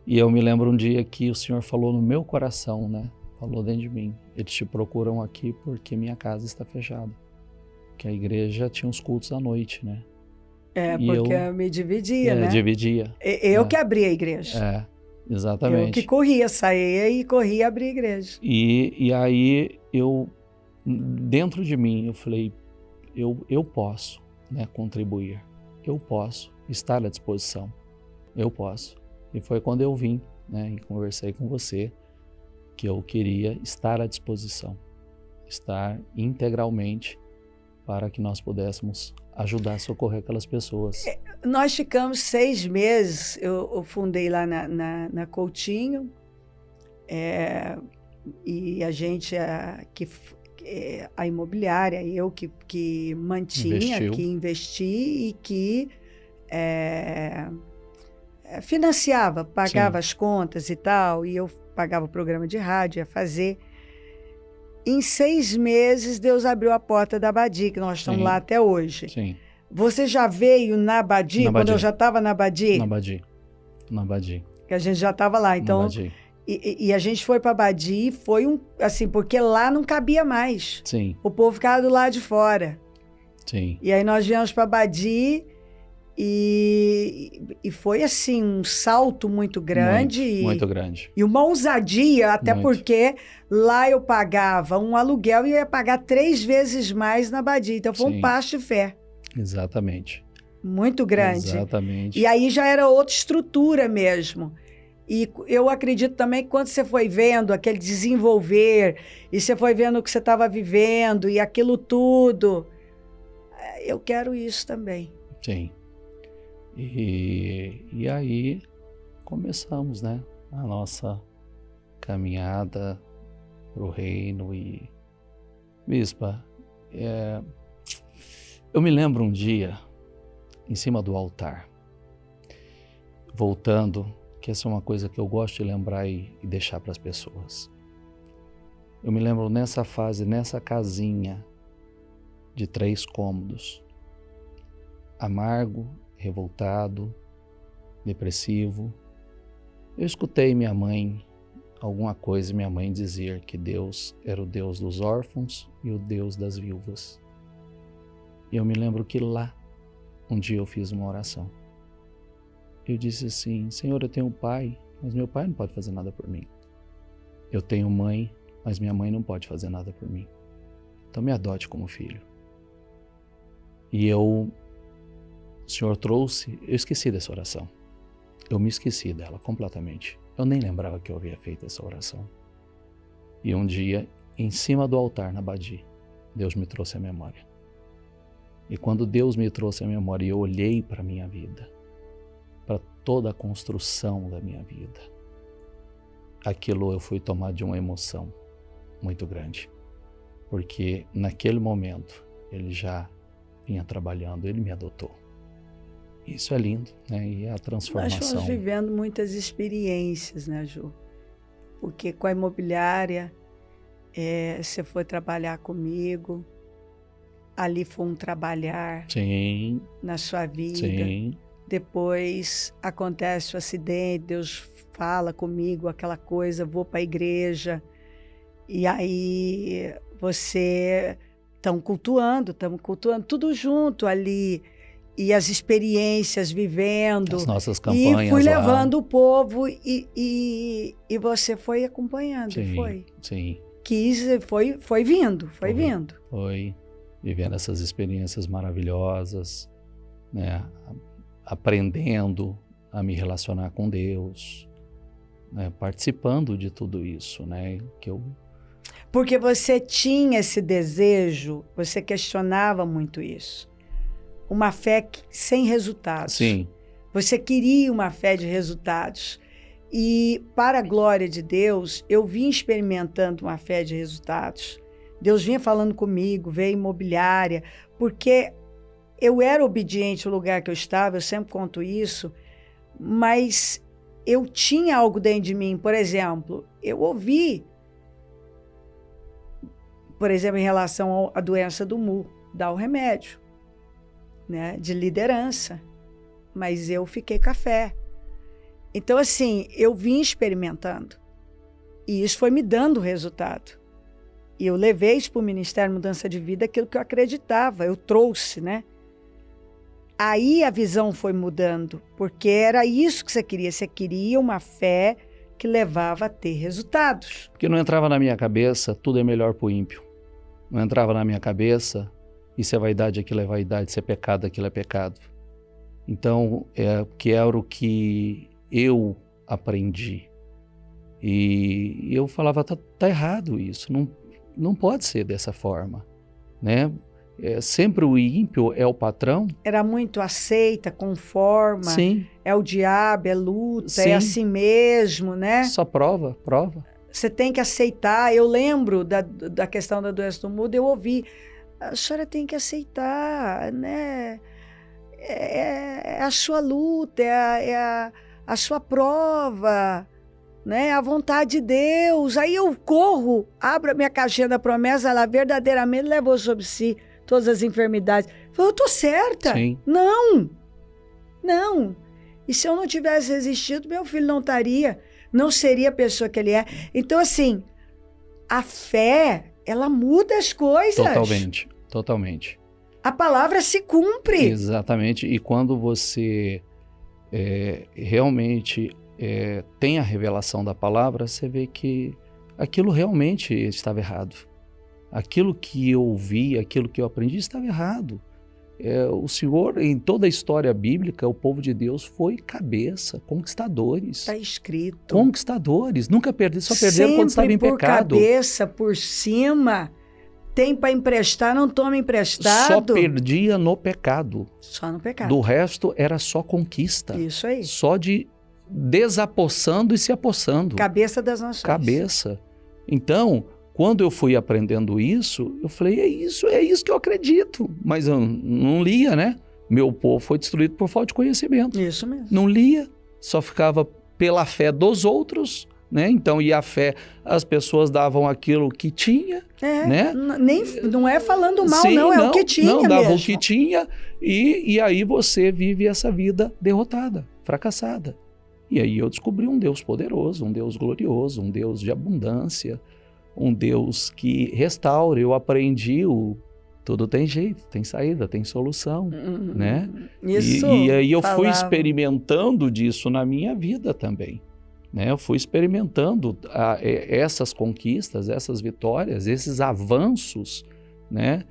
E eu me lembro um dia que o Senhor falou no meu coração, né? Falou dentro de mim. Eles te procuram aqui porque minha casa está fechada. Que a igreja tinha os cultos à noite, né? Porque eu me dividia, né? Dividia. Eu que abria a igreja. Exatamente. Eu que corria, saía e corria e abria a igreja. E aí dentro de mim, eu falei, eu posso, né, contribuir. Eu posso estar à disposição. eu posso. E foi quando eu vim, né, e conversei com você, que eu queria estar à disposição, estar integralmente para que nós pudéssemos ajudar a socorrer aquelas pessoas. Nós ficamos 6 meses, eu fundei lá na Coutinho, e a gente, a imobiliária, eu que mantinha, Investiu. que investi e que financiava, pagava as contas e tal, e eu pagava o programa de rádio, ia fazer. Em 6 meses, Deus abriu a porta da Abadi, que nós estamos lá até hoje. Sim. Você já veio na Abadi, quando eu já estava na Abadi? Na Abadi. Que a gente já estava lá, então... E a gente foi para Abadi, foi assim, porque lá não cabia mais. Sim. O povo ficava do lado de fora. Sim. E aí nós viemos para Abadi e foi assim, um salto muito grande. Muito grande. E uma ousadia, até Muito. porque lá eu pagava um aluguel e ia pagar 3 vezes mais na Abadi. Então foi um passo de fé. Exatamente. Muito grande. Exatamente. E aí já era outra estrutura mesmo. E eu acredito também que quando você foi vendo aquele desenvolver, e você foi vendo o que você estava vivendo, e aquilo tudo, eu quero isso também. Sim. E aí começamos, né, a nossa caminhada para o reino. E, Bispa, eu me lembro um dia, em cima do altar, voltando, que essa é uma coisa que eu gosto de lembrar e deixar para as pessoas. Eu me lembro nessa fase, nessa casinha de 3 cômodos, amargo, revoltado, depressivo. Eu escutei minha mãe, alguma coisa, minha mãe dizer que Deus era o Deus dos órfãos e o Deus das viúvas. E eu me lembro que lá, um dia eu fiz uma oração. Eu disse assim: Senhor, eu tenho um pai, mas meu pai não pode fazer nada por mim. Eu tenho mãe, mas minha mãe não pode fazer nada por mim. Então me adote como filho. E o Senhor trouxe, eu esqueci dessa oração. Eu me esqueci dela completamente. Eu nem lembrava que eu havia feito essa oração. E um dia, em cima do altar na Abadi, Deus me trouxe a memória. E quando Deus me trouxe a memória, eu olhei para a minha vida, para toda a construção da minha vida, aquilo eu fui tomado de uma emoção muito grande, porque naquele momento Ele já vinha trabalhando, Ele me adotou. Isso é lindo, né? E a transformação. Nós fomos vivendo muitas experiências, né, Ju? Porque com a imobiliária, você foi trabalhar comigo, ali foi um trabalhar na sua vida. Sim. Depois acontece o acidente, Deus fala comigo, aquela coisa, vou para a igreja. E aí estamos cultuando tudo junto ali. E as experiências, vivendo. As nossas campanhas. E fui lá. levando o povo e você foi acompanhando, Sim, foi? Sim. Foi vindo. Foi, vivendo essas experiências maravilhosas, né? Aprendendo a me relacionar com Deus, né? Participando de tudo isso, né? Porque você tinha esse desejo, você questionava muito isso. Uma fé sem resultados. Sim. Você queria uma fé de resultados. E, para a glória de Deus, eu vim experimentando uma fé de resultados. Deus vinha falando comigo, veio imobiliária, porque eu era obediente ao lugar que eu estava, eu sempre conto isso, mas eu tinha algo dentro de mim. Por exemplo, eu ouvi, por exemplo, em relação à doença do MU, dar o remédio, né, de liderança, mas eu fiquei com a fé. Então, assim, eu vim experimentando e isso foi me dando resultado. E eu levei isso para o Ministério Mudança de Vida, aquilo que eu acreditava, eu trouxe, né? Aí a visão foi mudando, porque era isso que você queria uma fé que levava a ter resultados. Porque não entrava na minha cabeça, tudo é melhor para o ímpio. Não entrava na minha cabeça, isso é vaidade, aquilo é vaidade, isso é pecado, aquilo é pecado. Então, que era o que eu aprendi. E eu falava, tá errado isso, não pode ser dessa forma, né? Sempre o ímpio é o patrão. Era muito aceita, conforma. Sim. É o diabo, é luta, Sim. é assim mesmo, né? Só prova. Você tem que aceitar. Eu lembro da questão da doença do mudo, eu ouvi, a senhora tem que aceitar, né? É a sua luta, é a sua prova, né? A vontade de Deus. Aí eu corro, abro a minha caixinha da promessa, ela verdadeiramente levou sobre si todas as enfermidades. Eu falei, eu tô certa. Sim. Não. E se eu não tivesse resistido, meu filho não seria a pessoa que ele é. Então, assim, a fé, ela muda as coisas. Totalmente. A palavra se cumpre. Exatamente. E quando você realmente tem a revelação da palavra, você vê que aquilo realmente estava errado. Aquilo que eu ouvi, aquilo que eu aprendi estava errado. O Senhor, em toda a história bíblica, o povo de Deus foi cabeça, conquistadores. Está escrito. Conquistadores, nunca perderam, só perderam quando estavam em pecado. Sempre por cabeça, por cima, tem para emprestar, não toma emprestado. Só perdia no pecado. Só no pecado. Do resto era só conquista. Isso aí. Só de desapossando e se apossando. Cabeça das nações. Cabeça. Então, quando eu fui aprendendo isso, eu falei, é isso que eu acredito. Mas eu não lia, né? Meu povo foi destruído por falta de conhecimento. Isso mesmo. Não lia, só ficava pela fé dos outros, né? Então, e a fé, as pessoas davam aquilo que tinha, né? Não é falando mal, Sim, não, é o que tinha mesmo. Dava o que tinha e aí você vive essa vida derrotada, fracassada. E aí eu descobri um Deus poderoso, um Deus glorioso, um Deus de abundância, um Deus que restaura. Eu aprendi tudo tem jeito, tem saída, tem solução, né? Isso. E aí eu fui experimentando disso na minha vida também, né? Eu fui experimentando essas conquistas, essas vitórias, esses avanços, né?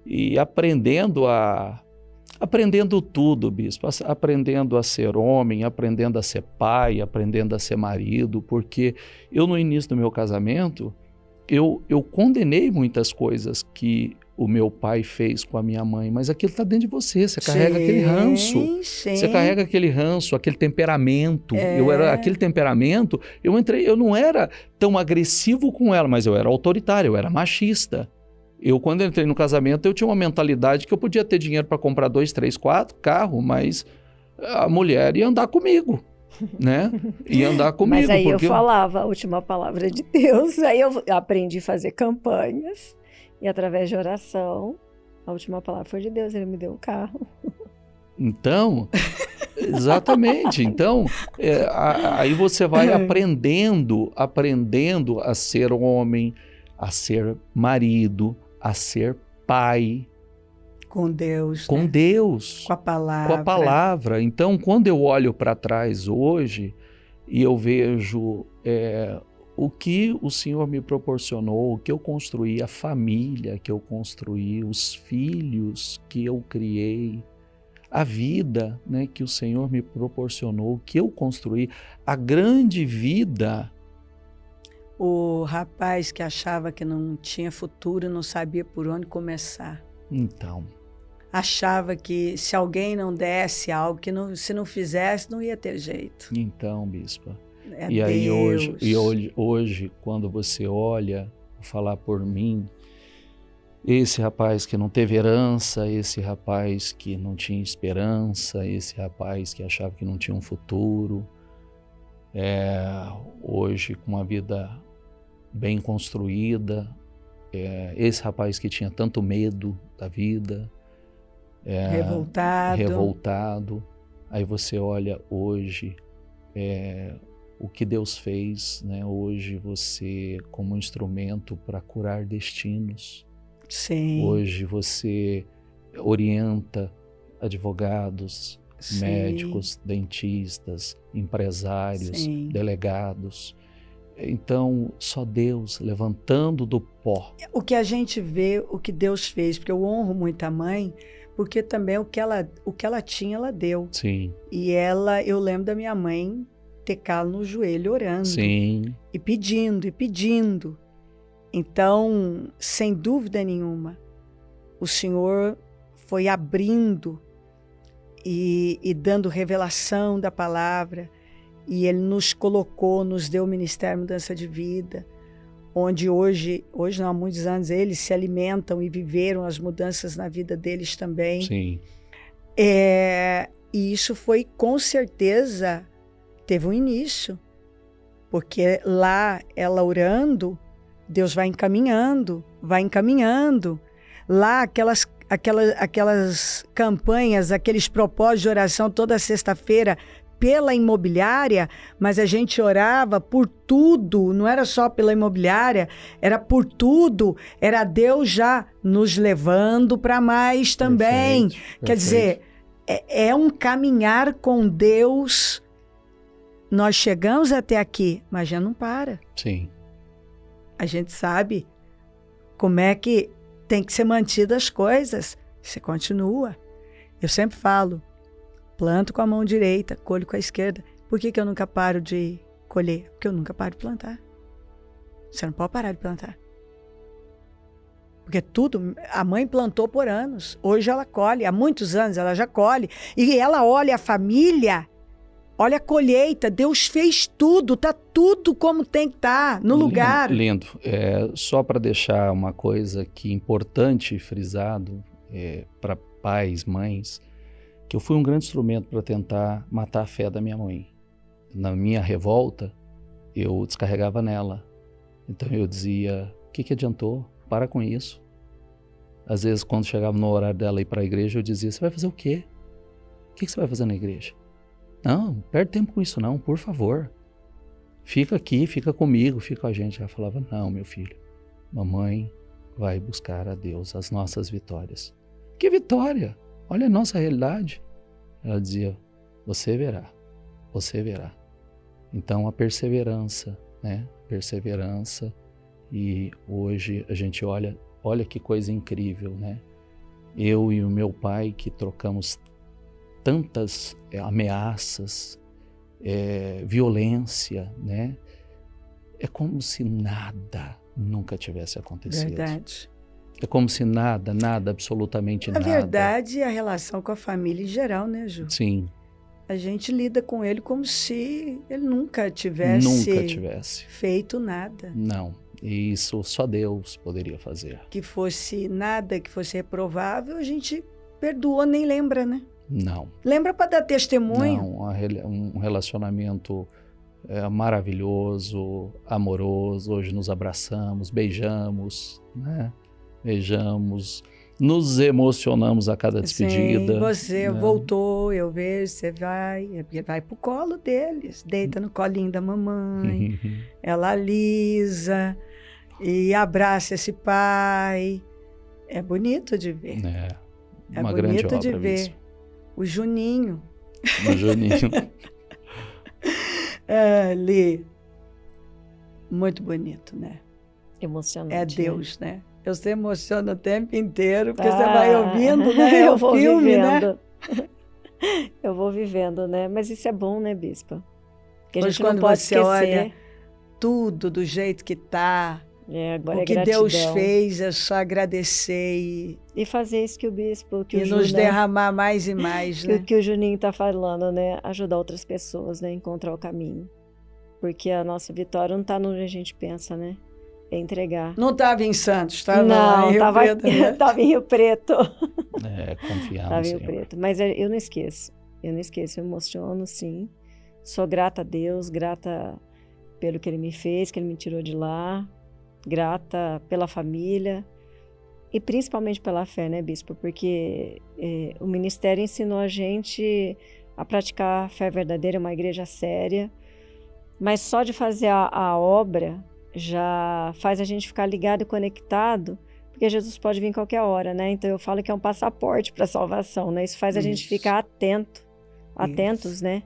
E aprendendo tudo, bispo, aprendendo a ser homem, aprendendo a ser pai, aprendendo a ser marido, porque eu no início do meu casamento, eu condenei muitas coisas que o meu pai fez com a minha mãe, mas aquilo está dentro de você, você carrega aquele ranço, você carrega aquele ranço, aquele temperamento, aquele temperamento, eu não era tão agressivo com ela, mas eu era autoritário, eu era machista. Quando eu entrei no casamento, eu tinha uma mentalidade que eu podia ter dinheiro para comprar 2, 3, 4 carros, mas a mulher ia andar comigo, né? Ia andar comigo. Mas aí eu falava a última palavra de Deus, aí eu aprendi a fazer campanhas, e através de oração, a última palavra foi de Deus, ele me deu o carro. Então, exatamente. Então, aí você vai aprendendo a ser homem, a ser marido, a ser pai. Com Deus. Com Deus. Com a palavra. Com a palavra. Então, quando eu olho para trás hoje e eu vejo o que o Senhor me proporcionou, o que eu construí, a família que eu construí, os filhos que eu criei, a vida, né, que o Senhor me proporcionou, que eu construí, a grande vida. O rapaz que achava que não tinha futuro, não sabia por onde começar. Então. Achava que se alguém não desse algo, se não fizesse, não ia ter jeito. Então, bispa. E aí hoje, quando você olha, vou falar por mim, esse rapaz que não teve herança, esse rapaz que não tinha esperança, esse rapaz que achava que não tinha um futuro, hoje com uma vida bem construída, esse rapaz que tinha tanto medo da vida, revoltado, aí você olha hoje o que Deus fez, né? Hoje você como instrumento para curar destinos. Sim. Hoje você orienta advogados, Sim. médicos, dentistas, empresários, Sim. delegados. Então, só Deus levantando do pó. O que a gente vê, o que Deus fez, porque eu honro muito a mãe, porque também o que ela tinha, ela deu. Sim, E eu lembro da minha mãe ter calo no joelho orando. sim, E pedindo, e pedindo. Então, sem dúvida nenhuma, o Senhor foi abrindo e dando revelação da palavra. E Ele nos colocou, nos deu o Ministério Mudança de Vida, onde hoje não, há muitos anos, eles se alimentam e viveram as mudanças na vida deles também. sim, E isso foi, com certeza, teve um início. Porque lá, ela orando, Deus vai encaminhando, vai encaminhando. Lá, aquelas campanhas, aqueles propósitos de oração toda sexta-feira pela imobiliária, mas a gente orava por tudo, não era só pela imobiliária, era por tudo, era Deus já nos levando para mais também. perfeito, Quer dizer, é um caminhar com Deus. Nós chegamos até aqui, mas já não para. sim, A gente sabe como é que tem que ser mantidas as coisas. Você continua. Eu sempre falo, planto com a mão direita, colho com a esquerda. Por que eu nunca paro de colher? Porque eu nunca paro de plantar. Você não pode parar de plantar. Porque tudo, a mãe plantou por anos. Hoje ela colhe, há muitos anos ela já colhe. E ela olha a família, olha a colheita, Deus fez tudo, tá tudo como tem que estar, no lugar. Lindo. Só para deixar uma coisa aqui importante frisado para pais, mães, que eu fui um grande instrumento para tentar matar a fé da minha mãe. Na minha revolta, eu descarregava nela. Então eu dizia, o que adiantou? Para com isso. Às vezes, quando chegava no horário dela ir para a igreja, eu dizia, você vai fazer o quê? O que você vai fazer na igreja? Não, perde tempo com isso não, por favor. Fica aqui, fica comigo, fica com a gente. Ela falava, não, meu filho, mamãe vai buscar a Deus as nossas vitórias. Que vitória? Olha a nossa realidade. Ela dizia, você verá, você verá. Então a perseverança, né? Perseverança. E hoje a gente olha que coisa incrível, né? Eu e o meu pai que trocamos tantas ameaças, violência, né? É como se nada nunca tivesse acontecido. Verdade. É como se nada, absolutamente Na nada. verdade, a relação com a família em geral, né, Ju? Sim, A gente lida com ele como se ele nunca tivesse feito nada. Não. E isso só Deus poderia fazer. Que fosse nada, que fosse reprovável, a gente perdoou, nem lembra, né? Não. Lembra para dar testemunho? Não, um relacionamento maravilhoso, amoroso. Hoje nos abraçamos, beijamos, né? Beijamos, nos emocionamos a cada despedida. Sim, você né? voltou, eu vejo, você vai pro colo deles, deita no colinho da mamãe, ela alisa e abraça esse pai. É bonito de ver. É uma grande bonito obra, de ver. Bispo. O Juninho. O Juninho. Ali. Muito bonito, né? Emocionante. É Deus, né? Eu se emociono o tempo inteiro, porque você vai ouvindo, né? É eu o vou filme, vivendo. né? Eu vou vivendo, né? Mas isso é bom, né, Bispa? Porque a Pois gente não quando pode você esquecer. olha tudo do jeito que tá, Agora o que gratidão. Deus fez é só agradecer E fazer isso que o Bispo, que e o nos Ju, derramar mais e mais, que, né? que o Juninho tá falando, né? Ajudar outras pessoas, né? Encontrar o caminho. Porque a nossa vitória não tá no que a gente pensa, né? É entregar. Não estava em Santos, estava lá Não, em Rio tava, Preto, né? tava em Rio Preto. Confiar Tava no em Rio Senhor. Preto. Mas eu não esqueço. Eu não esqueço. Eu emociono, sim. Sou grata a Deus, grata pelo que Ele me fez, que Ele me tirou de lá. Grata pela família. E principalmente pela fé, né, Bispo? Porque o ministério ensinou a gente a praticar a fé verdadeira, uma igreja séria. Mas só de fazer a obra já faz a gente ficar ligado e conectado, porque Jesus pode vir em qualquer hora, né? Então eu falo que é um passaporte para a salvação, né? Isso faz a gente ficar atentos, né?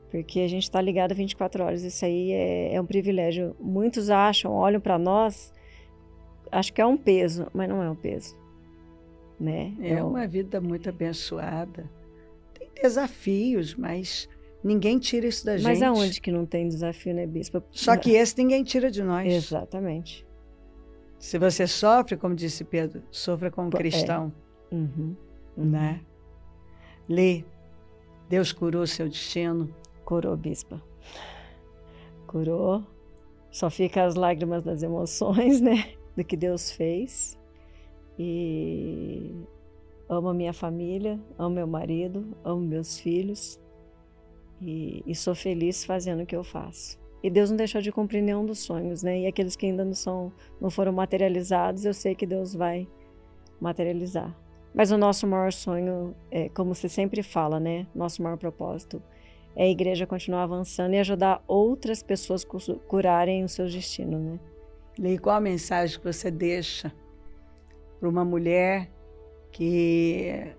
Porque a gente está ligado 24 horas. Isso aí é um privilégio. Muitos olham para nós, acho que é um peso, mas não é um peso. né? É uma vida muito abençoada. Tem desafios, mas ninguém tira isso da gente. Mas aonde que não tem desafio, né, Bispa? Só que esse ninguém tira de nós. Exatamente. Se você sofre, como disse Pedro, sofra como cristão, Uhum. né? Lê, Deus curou seu destino. Curou, Bispa. Curou. Só fica as lágrimas das emoções, né? Do que Deus fez. E amo a minha família, amo meu marido, amo meus filhos. E sou feliz fazendo o que eu faço. E Deus não deixou de cumprir nenhum dos sonhos, né? E aqueles que ainda não foram materializados, eu sei que Deus vai materializar. Mas o nosso maior sonho, como você sempre fala, né? Nosso maior propósito é a igreja continuar avançando e ajudar outras pessoas a curarem o seu destino, né? E qual a mensagem que você deixa para uma mulher que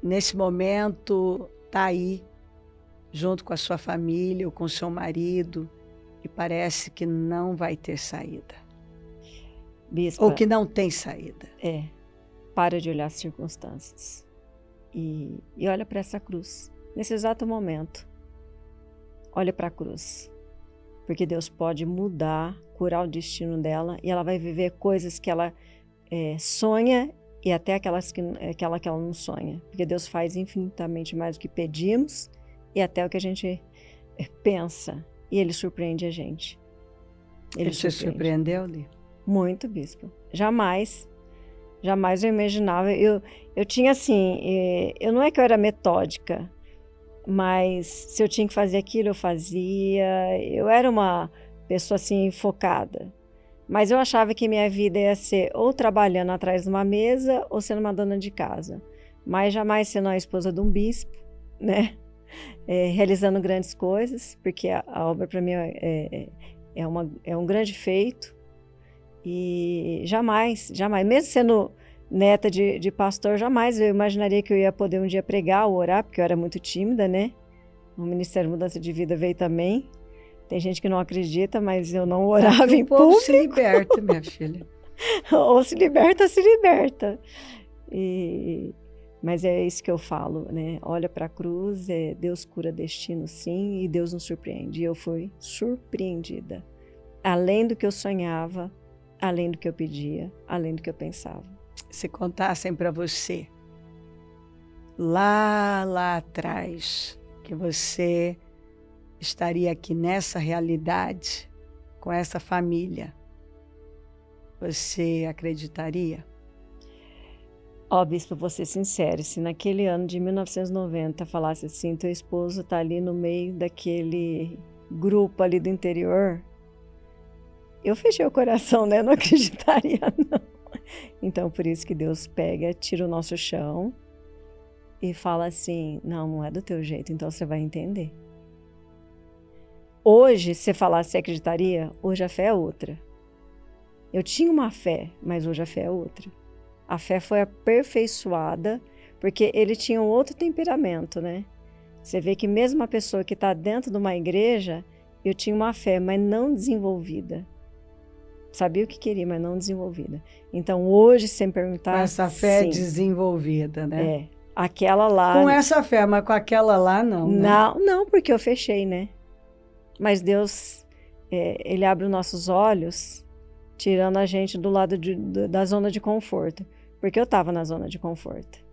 nesse momento está aí junto com a sua família ou com o seu marido e parece que não vai ter saída? Bispa, ou que não tem saída. Para de olhar as circunstâncias e olha para essa cruz. Nesse exato momento, olha para a cruz. Porque Deus pode mudar, curar o destino dela e ela vai viver coisas que ela sonha e até aquela que ela não sonha. Porque Deus faz infinitamente mais do que pedimos e até o que a gente pensa. E Ele surpreende a gente. Ele te surpreendeu, Li? Muito, Bispo. Jamais eu imaginava. Eu tinha assim, eu não é que eu era metódica, mas se eu tinha que fazer aquilo, eu fazia. Eu era uma pessoa assim, focada. Mas eu achava que minha vida ia ser ou trabalhando atrás de uma mesa ou sendo uma dona de casa. Mas jamais sendo a esposa de um bispo, né? Realizando grandes coisas, porque a obra para mim é um grande feito. E jamais, mesmo sendo neta de pastor, jamais eu imaginaria que eu ia poder um dia pregar ou orar, porque eu era muito tímida, né? O Ministério Mudança de Vida veio também. Tem gente que não acredita, mas eu não orava em público. O povo se liberta, minha filha. Ou se liberta, se liberta. Mas é isso que eu falo, né? Olha para a cruz, Deus cura destino, sim, e Deus nos surpreende. E eu fui surpreendida. Além do que eu sonhava, além do que eu pedia, além do que eu pensava. Se contassem para você, lá atrás, que você estaria aqui nessa realidade, com essa família, você acreditaria? Bispo, vou ser sincera, se naquele ano de 1990 falasse assim, teu esposo está ali no meio daquele grupo ali do interior, eu fechei o coração, né? Eu não acreditaria, não. Então, por isso que Deus tira o nosso chão e fala assim, não é do teu jeito, então você vai entender. Hoje, se você falasse, você acreditaria? Hoje a fé é outra. Eu tinha uma fé, mas hoje a fé é outra. A fé foi aperfeiçoada porque ele tinha um outro temperamento, né? Você vê que mesmo a pessoa que está dentro de uma igreja, eu tinha uma fé, mas não desenvolvida. Sabia o que queria, mas não desenvolvida. Então, hoje, sem perguntar... Com essa fé desenvolvida, né? Aquela lá... Com essa fé, mas com aquela lá, não, né? Não, porque eu fechei, né? Mas Deus, Ele abre os nossos olhos, tirando a gente do lado da zona de conforto. Porque eu estava na zona de conforto.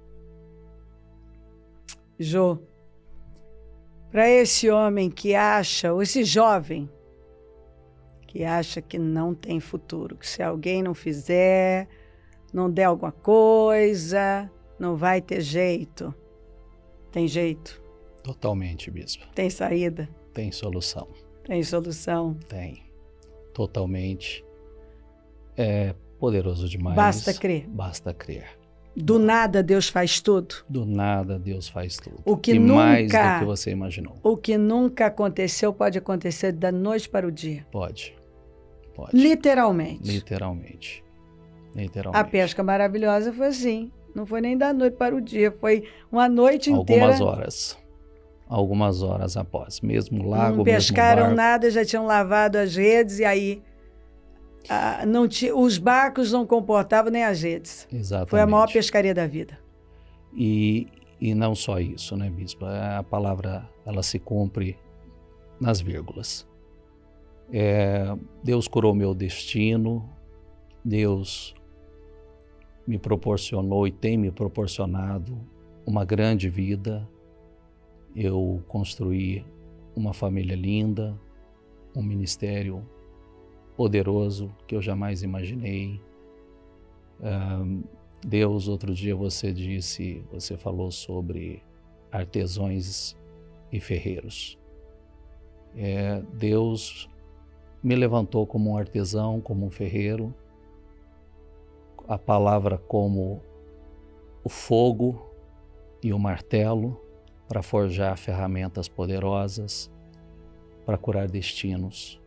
Jô, para esse homem que acha, ou esse jovem que acha que não tem futuro, que se alguém não fizer, não der alguma coisa, não vai ter jeito. Tem jeito? Totalmente, Bispo. Tem saída? Tem solução. Tem solução? Tem. Totalmente. É poderoso demais. Basta crer. Basta crer. Do nada Deus faz tudo. Do nada Deus faz tudo. O que e nunca, mais do que você imaginou. O que nunca aconteceu pode acontecer da noite para o dia. Pode. Literalmente. Literalmente. A pesca maravilhosa foi assim. Não foi nem da noite para o dia. Foi uma noite inteira. Algumas horas após. Mesmo lago, não pescaram mesmo barco. nada, já tinham lavado as redes e aí Os barcos não comportavam nem as redes. Exatamente. Foi a maior pescaria da vida. E não só isso, né, bispo? A palavra, ela se cumpre nas vírgulas. Deus curou meu destino, Deus me proporcionou e tem me proporcionado uma grande vida. Eu construí uma família linda, um ministério poderoso que eu jamais imaginei. Deus, outro dia você falou sobre artesãos e ferreiros. Deus me levantou como um artesão, como um ferreiro. A palavra como o fogo e o martelo para forjar ferramentas poderosas, para curar destinos.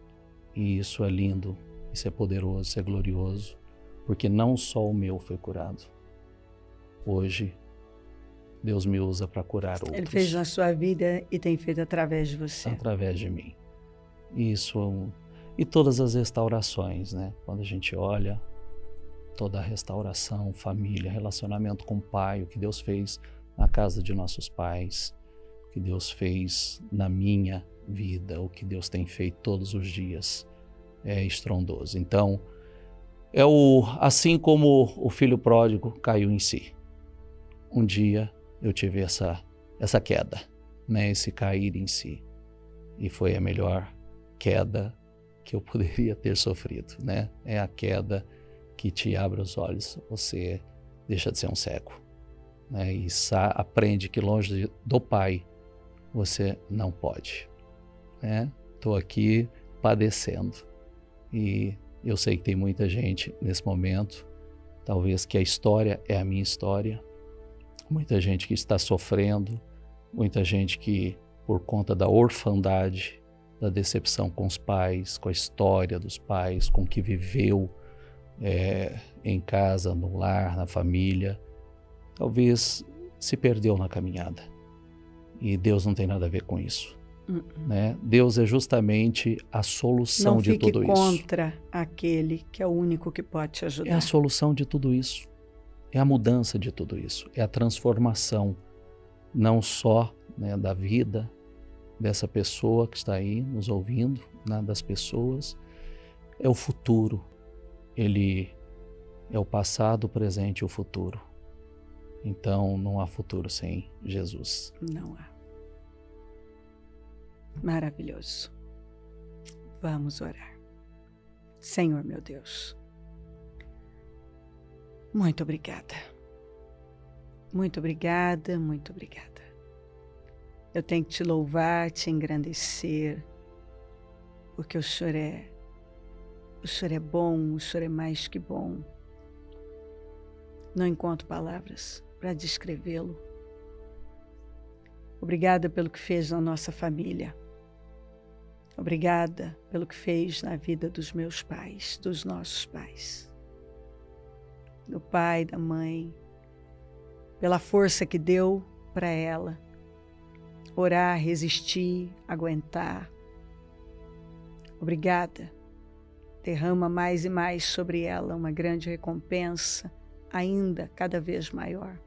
E isso é lindo, isso é poderoso, isso é glorioso, porque não só o meu foi curado. Hoje, Deus me usa para curar outros. Ele fez na sua vida e tem feito através de você. Através de mim. E todas as restaurações, né? Quando a gente olha toda a restauração, família, relacionamento com o Pai, o que Deus fez na casa de nossos pais, o que Deus fez na minha vida, o que Deus tem feito todos os dias, é estrondoso. Então, assim como o filho pródigo caiu em si. Um dia eu tive essa queda, né? Esse cair em si. E foi a melhor queda que eu poderia ter sofrido, né? É a queda que te abre os olhos, você deixa de ser um cego, né? E aprende que longe do Pai você não pode, né? Estou aqui padecendo e eu sei que tem muita gente nesse momento, talvez que a história é a minha história, muita gente que está sofrendo, muita gente que por conta da orfandade, da decepção com os pais, com a história dos pais, com o que viveu em casa, no lar, na família, talvez se perdeu na caminhada. E Deus não tem nada a ver com isso. Né? Deus é justamente a solução de tudo isso. Não fique contra aquele que é o único que pode te ajudar. É a solução de tudo isso. É a mudança de tudo isso. É a transformação, não só, né, da vida dessa pessoa que está aí nos ouvindo, né, das pessoas. É o futuro. Ele é o passado, o presente e o futuro. Então, não há futuro sem Jesus. Não há. Maravilhoso. Vamos orar. Senhor, meu Deus, muito obrigada. Muito obrigada, muito obrigada. Eu tenho que te louvar, te engrandecer, porque o Senhor é bom, o Senhor é mais que bom. Não encontro palavras para descrevê-lo. Obrigada pelo que fez na nossa família. Obrigada pelo que fez na vida dos meus pais, dos nossos pais. Do pai, da mãe, pela força que deu para ela orar, resistir, aguentar. Obrigada. Derrama mais e mais sobre ela uma grande recompensa, ainda cada vez maior.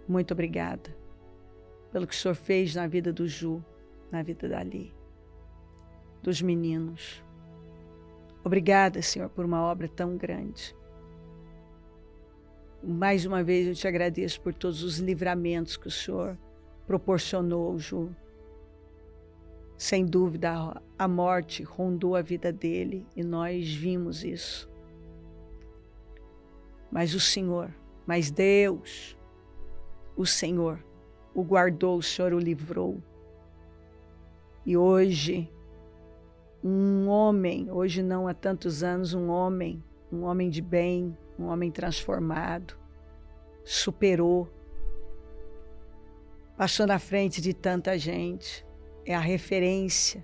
Muito obrigada pelo que o Senhor fez na vida do Ju, na vida da Ali, dos meninos. Obrigada, Senhor, por uma obra tão grande. Mais uma vez eu te agradeço por todos os livramentos que o Senhor proporcionou ao Ju. Sem dúvida, a morte rondou a vida dele e nós vimos isso. Mas o Senhor, mas Deus, o Senhor, o guardou, o Senhor o livrou. E hoje, um homem, hoje não há tantos anos, um homem de bem, um homem transformado, superou, passou na frente de tanta gente. É a referência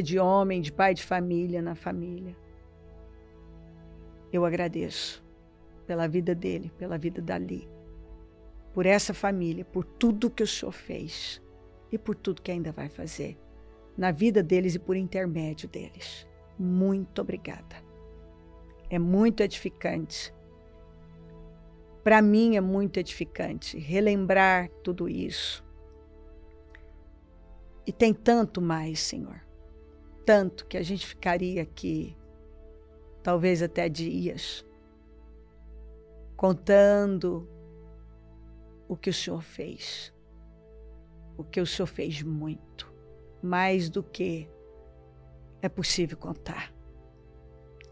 de homem, de pai de família na família. Eu agradeço pela vida dele, pela vida da Ali, por essa família, por tudo que o Senhor fez e por tudo que ainda vai fazer na vida deles e por intermédio deles. muito obrigada. É muito edificante. Para mim é muito edificante relembrar tudo isso. E tem tanto mais, Senhor. Tanto que a gente ficaria aqui, talvez até dias, contando o que o Senhor fez. O que o Senhor fez muito. Mais do que é possível contar.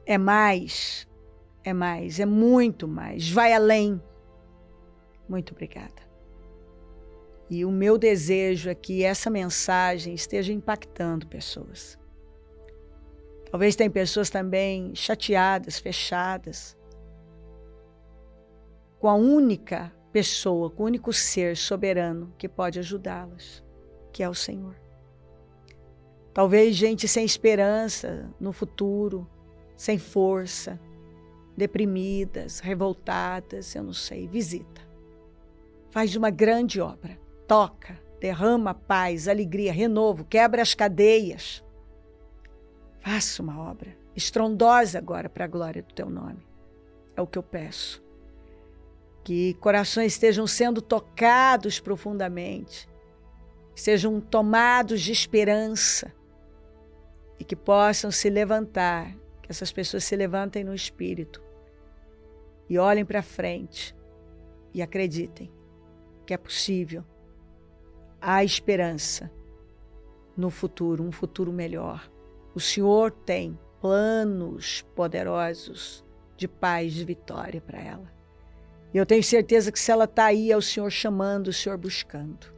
É mais, é muito mais, vai além. Muito obrigada. E o meu desejo é que essa mensagem esteja impactando pessoas. Talvez tem pessoas também chateadas, fechadas, com a única pessoa, com o único ser soberano que pode ajudá-las, que é o Senhor. Talvez gente sem esperança no futuro, sem força, deprimidas, revoltadas, eu não sei, visita. Faz uma grande obra, toca, derrama paz, alegria, renovo, quebra as cadeias. Faça uma obra estrondosa agora para a glória do teu nome. É o que eu peço. Que corações estejam sendo tocados profundamente, sejam tomados de esperança e que possam se levantar, que essas pessoas se levantem no espírito e olhem para frente e acreditem que é possível. Há esperança no futuro, um futuro melhor. O Senhor tem planos poderosos de paz, de vitória para ela. E eu tenho certeza que se ela está aí, é o Senhor chamando, o Senhor buscando.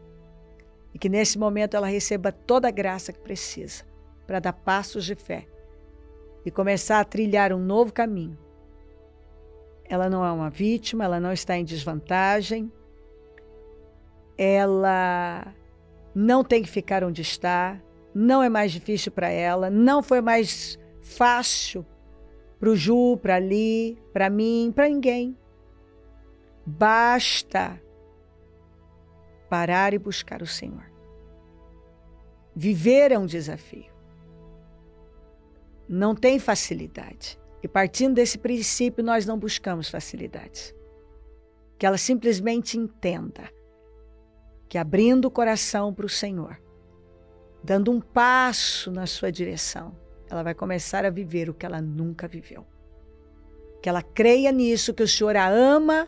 E que nesse momento ela receba toda a graça que precisa para dar passos de fé e começar a trilhar um novo caminho. Ela não é uma vítima, ela não está em desvantagem, ela não tem que ficar onde está, não é mais difícil para ela, não foi mais fácil para o Ju, para ali, para mim, para ninguém. Basta parar e buscar o Senhor. Viver é um desafio. Não tem facilidade. E partindo desse princípio, nós não buscamos facilidades. Que ela simplesmente entenda que abrindo o coração para o Senhor, dando um passo na sua direção, ela vai começar a viver o que ela nunca viveu. Que ela creia nisso, que o Senhor a ama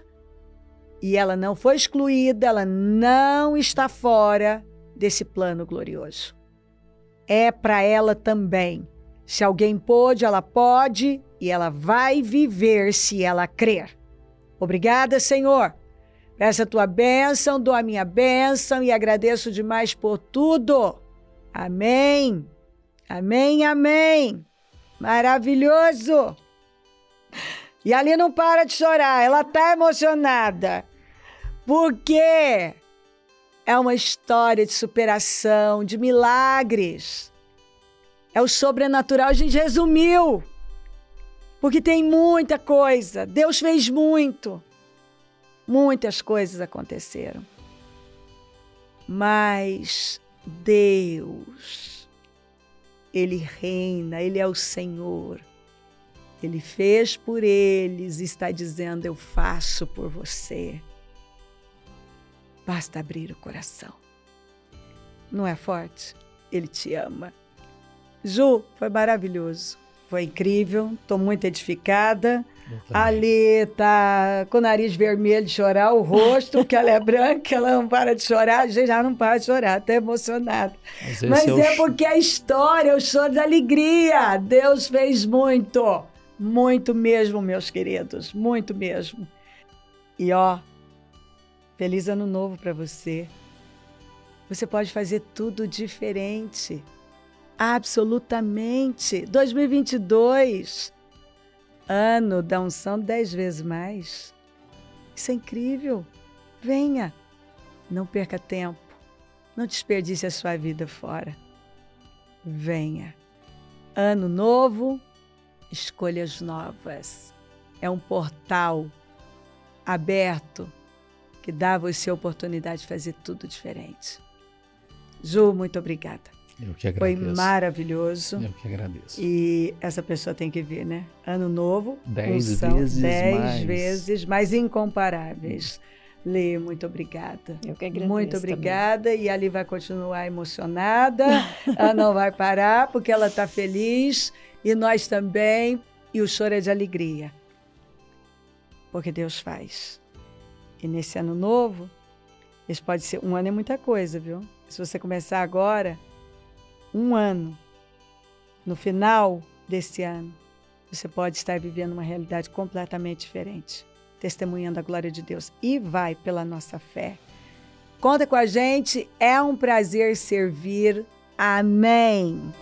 e ela não foi excluída, ela não está fora desse plano glorioso. É para ela também. Se alguém pôde, ela pode e ela vai viver se ela crer. Obrigada, Senhor. Peço a tua bênção, dou a minha bênção e agradeço demais por tudo. Amém. Amém, amém. Maravilhoso. E ali não para de chorar, ela está emocionada. Porque é uma história de superação, de milagres. É o sobrenatural, a gente resumiu. Porque tem muita coisa, Deus fez muito. Muitas coisas aconteceram. Mas Deus, Ele reina, Ele é o Senhor. Ele fez por eles e está dizendo, eu faço por você. Basta abrir o coração. Não é forte? Ele te ama. Ju, foi maravilhoso. Foi incrível, estou muito edificada. Ali está com o nariz vermelho de chorar, o rosto, porque ela é branca, ela não para de chorar, a gente já não para de chorar, está emocionada. Mas é porque a história, é o choro da alegria. Deus fez muito, muito mesmo, meus queridos, muito mesmo. E ó, feliz ano novo para você. Você pode fazer tudo diferente. Absolutamente. 2022, ano da unção 10 vezes mais. Isso é incrível. Venha. Não perca tempo. Não desperdice a sua vida fora. Venha. Ano novo, escolhas novas. É um portal aberto que dá a você a oportunidade de fazer tudo diferente. Ju, muito obrigada. Eu que Foi agradeço. maravilhoso. Eu que agradeço. E essa pessoa tem que vir, né? Ano novo, 10 unção, vezes 10 mais. vezes mais incomparáveis. Lê, muito obrigada. Eu que agradeço. Muito obrigada. E ali vai continuar emocionada. Ela não vai parar, porque ela está feliz. E nós também. E o choro é de alegria. Porque Deus faz. E nesse ano novo, esse pode ser... Um ano é muita coisa, viu? Se você começar agora, um ano, no final desse ano, você pode estar vivendo uma realidade completamente diferente, testemunhando a glória de Deus. E vai pela nossa fé. Conta com a gente, é um prazer servir. Amém.